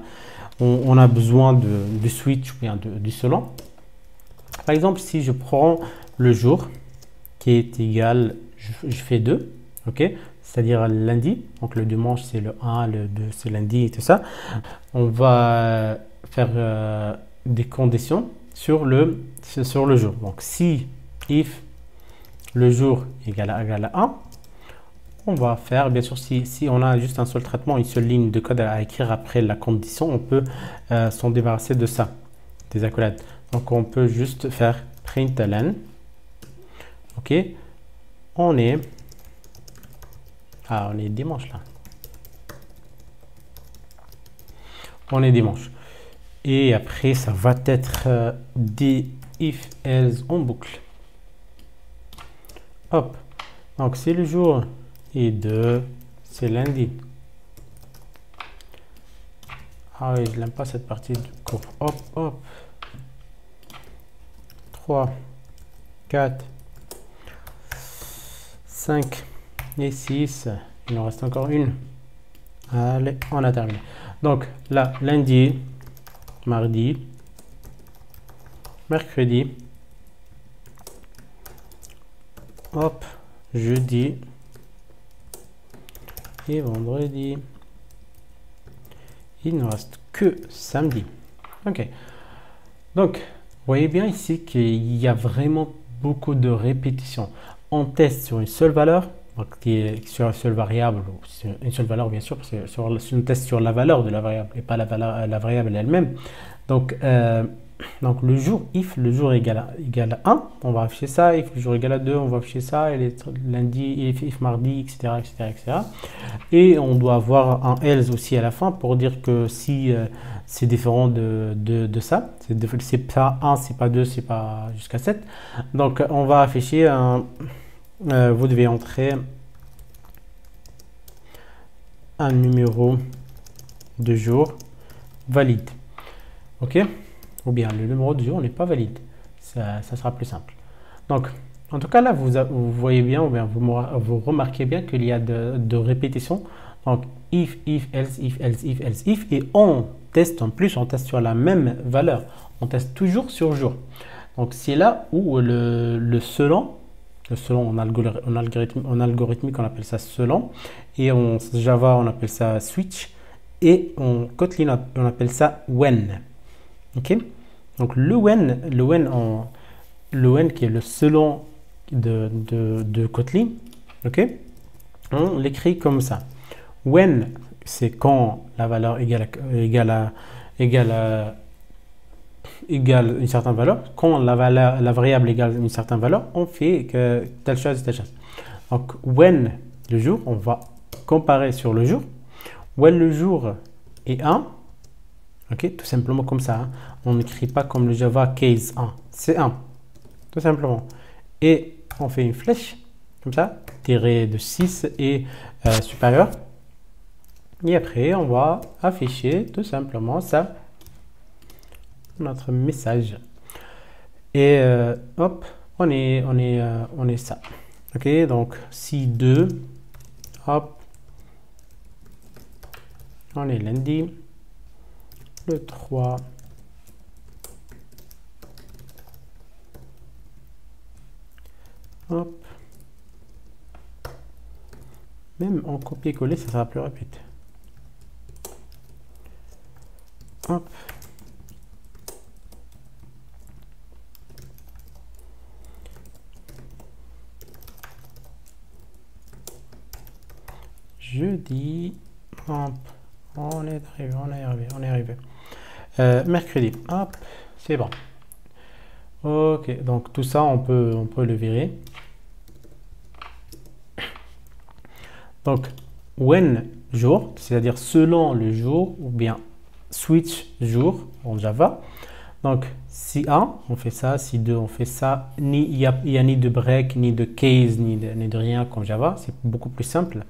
besoin du switch ou bien du selon. Par exemple, si je prends le jour qui est égal, je fais 2, ok, c'est-à-dire lundi, donc le dimanche c'est le 1, le 2 c'est lundi et tout ça. On va faire des conditions sur le jour. Donc si if le jour égale à 1, on va faire, bien sûr, si on a juste un seul traitement, une seule ligne de code à écrire après la condition, on peut s'en débarrasser de ça, des accolades. Donc on peut juste faire println. Ok, on est dimanche là. on est dimanche. Et après, ça va être des if else en boucle. Hop. Donc, c'est le jour. Et 2, c'est lundi. Ah oui, je n'aime pas cette partie du cours. Hop, hop. 3, 4, 5 et 6. Il nous reste encore une. Allez, on a terminé. Donc là, lundi, mardi, mercredi, hop, jeudi et vendredi. Il ne reste que samedi. Ok. Donc, vous voyez bien ici qu'il y a vraiment beaucoup de répétitions. On teste sur une seule valeur, donc qui est sur une seule variable, ou sur une seule valeur bien sûr, parce que on teste sur la valeur de la variable et pas la variable elle-même. Donc le jour, if le jour égale à 1, on va afficher ça, if le jour égale à 2, on va afficher ça, et les lundi, if mardi, etc., etc., etc. Et on doit avoir un else aussi à la fin pour dire que si c'est différent de ça, c'est pas 1, c'est pas 2, c'est pas jusqu'à 7. Donc on va afficher vous devez entrer un numéro de jour valide. Ok? Ou bien le numéro de jour n'est pas valide. Ça sera plus simple. Donc, en tout cas, là, vous voyez bien, ou bien vous remarquez bien qu'il y a de répétitions. Donc, if, else, if, else, if, else, if. Et on teste en plus, on teste sur la même valeur. On teste toujours sur jour. Donc, c'est là où le selon en algorithmique, on appelle ça selon. Et en Java, on appelle ça switch. Et en Kotlin, on appelle ça when. Ok? Donc, le when qui est le selon de Kotlin, ok? On l'écrit comme ça. When, c'est quand la valeur égale une certaine valeur. Quand la variable égale une certaine valeur, on fait que telle chose, telle chose. Donc, when le jour, on va comparer sur le jour. When le jour est 1, ok, tout simplement comme ça. Hein. On n'écrit pas comme le Java case 1, c'est 1, tout simplement. Et on fait une flèche, comme ça, tiré de 6 et supérieur. Et après, on va afficher tout simplement ça, notre message. Et hop, on est ça. Ok, donc si 2, hop, on est lundi, le 3, hop, même en copier-coller, ça sera plus rapide. Hop. Jeudi, hop, on est arrivé. Mercredi, hop, c'est bon. Ok, donc tout ça, on peut le virer. Donc, when jour, c'est-à-dire selon le jour, ou bien switch jour en Java. Donc, si 1, on fait ça, si 2, on fait ça. Il n'y a ni de break, ni de case, ni de rien comme Java. C'est beaucoup plus simple.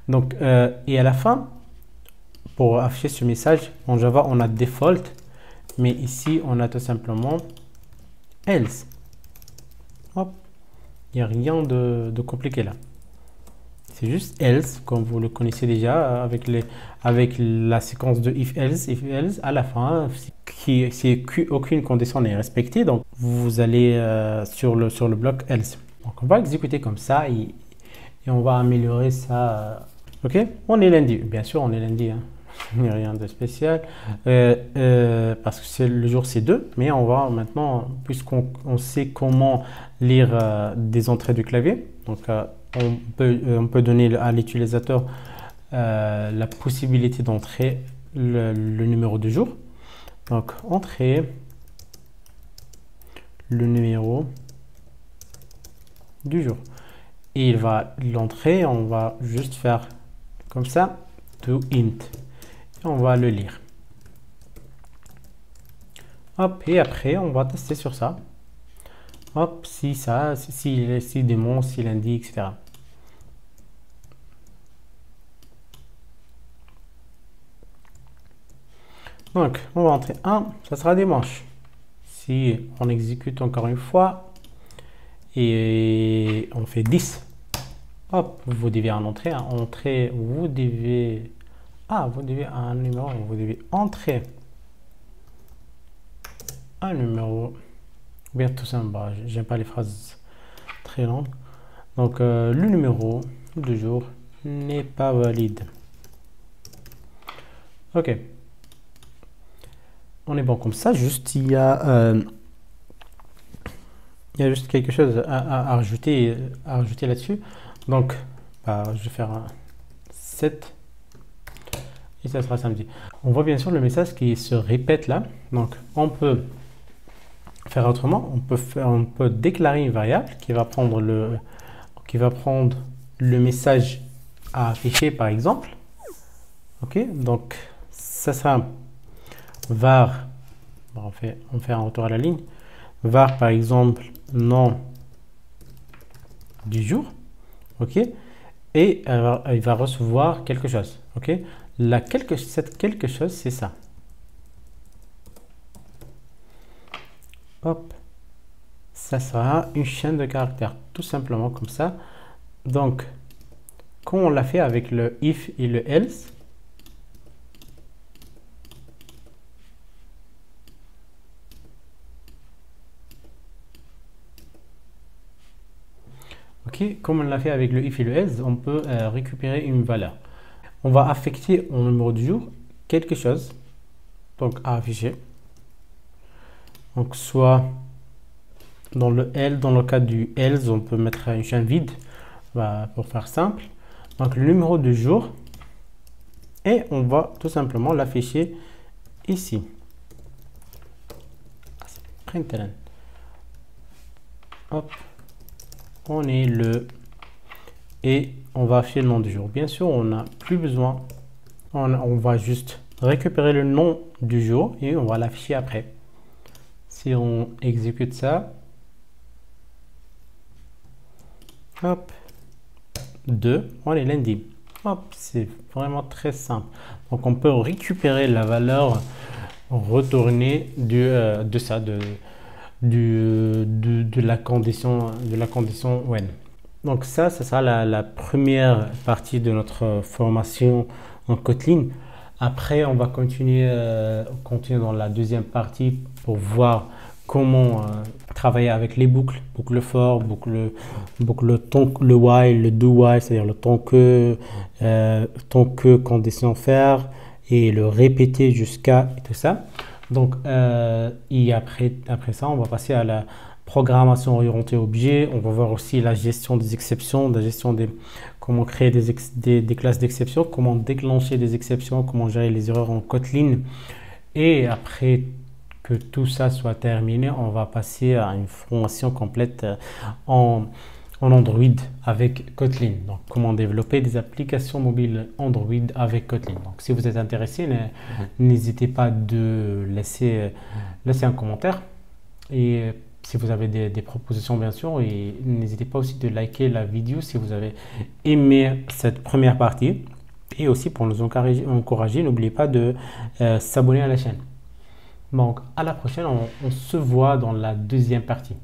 Donc, et à la fin, pour afficher ce message, en Java, on a default. Mais ici, on a tout simplement else. Hop. Il n'y a rien de compliqué là. C'est juste else, comme vous le connaissez déjà, avec la séquence de if else, à la fin, si aucune condition n'est respectée, donc vous allez sur le bloc else. Donc on va exécuter comme ça et on va améliorer ça. Ok, on est lundi, bien sûr on est lundi, hein. Il n'y a rien de spécial, parce que le jour c'est 2, mais on va maintenant, puisqu'on sait comment lire des entrées du clavier, donc on peut donner à l'utilisateur la possibilité d'entrer le numéro du jour. Donc, entrer le numéro du jour. Et il va l'entrer, on va juste faire comme ça, to int. Et on va le lire. Hop, et après, on va tester sur ça. Hop, si ça, si démon, si lundi, etc. Donc, on va entrer 1, ça sera dimanche. Si on exécute encore une fois et on fait 10, hop, vous devez en entrer, vous devez, vous devez un numéro, vous devez entrer un numéro, bien tout simple, j'aime pas les phrases très longues. Donc, le numéro de jour n'est pas valide. Ok. On est bon comme ça, juste il y a juste quelque chose à rajouter là-dessus. Donc, je vais faire un 7 et ça sera samedi. On voit bien sûr le message qui se répète là. Donc, on peut faire autrement. On peut déclarer une variable qui va prendre le message à afficher par exemple. Ok, donc ça sera var. On fait un retour à la ligne. Var par exemple nom du jour, ok, et il va recevoir quelque chose, ok. Cette quelque chose, c'est ça. Hop, ça sera une chaîne de caractères, tout simplement comme ça. Donc, comme on l'a fait avec le if et le else, ok, comme on l'a fait avec le if et le else, on peut récupérer une valeur. On va affecter au numéro du jour quelque chose, donc à afficher. Donc soit dans le cas du else, on peut mettre une chaîne vide, pour faire simple. Donc le numéro du jour, et on va tout simplement l'afficher ici. Println. Hop, on est le et on va afficher le nom du jour. Bien sûr, on n'a plus besoin. On va juste récupérer le nom du jour et on va l'afficher après. Si on exécute ça, hop, 2, on est lundi. Hop, c'est vraiment très simple. Donc on peut récupérer la valeur retournée de la condition when. Donc ça sera la première partie de notre formation en Kotlin. Après, on va continuer dans la deuxième partie pour voir comment travailler avec les boucles for, boucle le while, le do while, c'est-à-dire le tant que condition faire et le répéter jusqu'à et tout ça. Donc, et après ça, on va passer à la programmation orientée objet. On va voir aussi la gestion des exceptions, comment créer des classes d'exception, comment déclencher des exceptions, comment gérer les erreurs en Kotlin. Et après que tout ça soit terminé, on va passer à une formation complète en Android avec Kotlin. Donc, comment développer des applications mobiles Android avec Kotlin. Donc, si vous êtes intéressé, n'hésitez pas de laisser un commentaire. Et si vous avez des propositions, bien sûr, et n'hésitez pas aussi de liker la vidéo si vous avez aimé cette première partie. Et aussi pour nous encourager, n'oubliez pas de s'abonner à la chaîne. Donc, à la prochaine, on se voit dans la deuxième partie.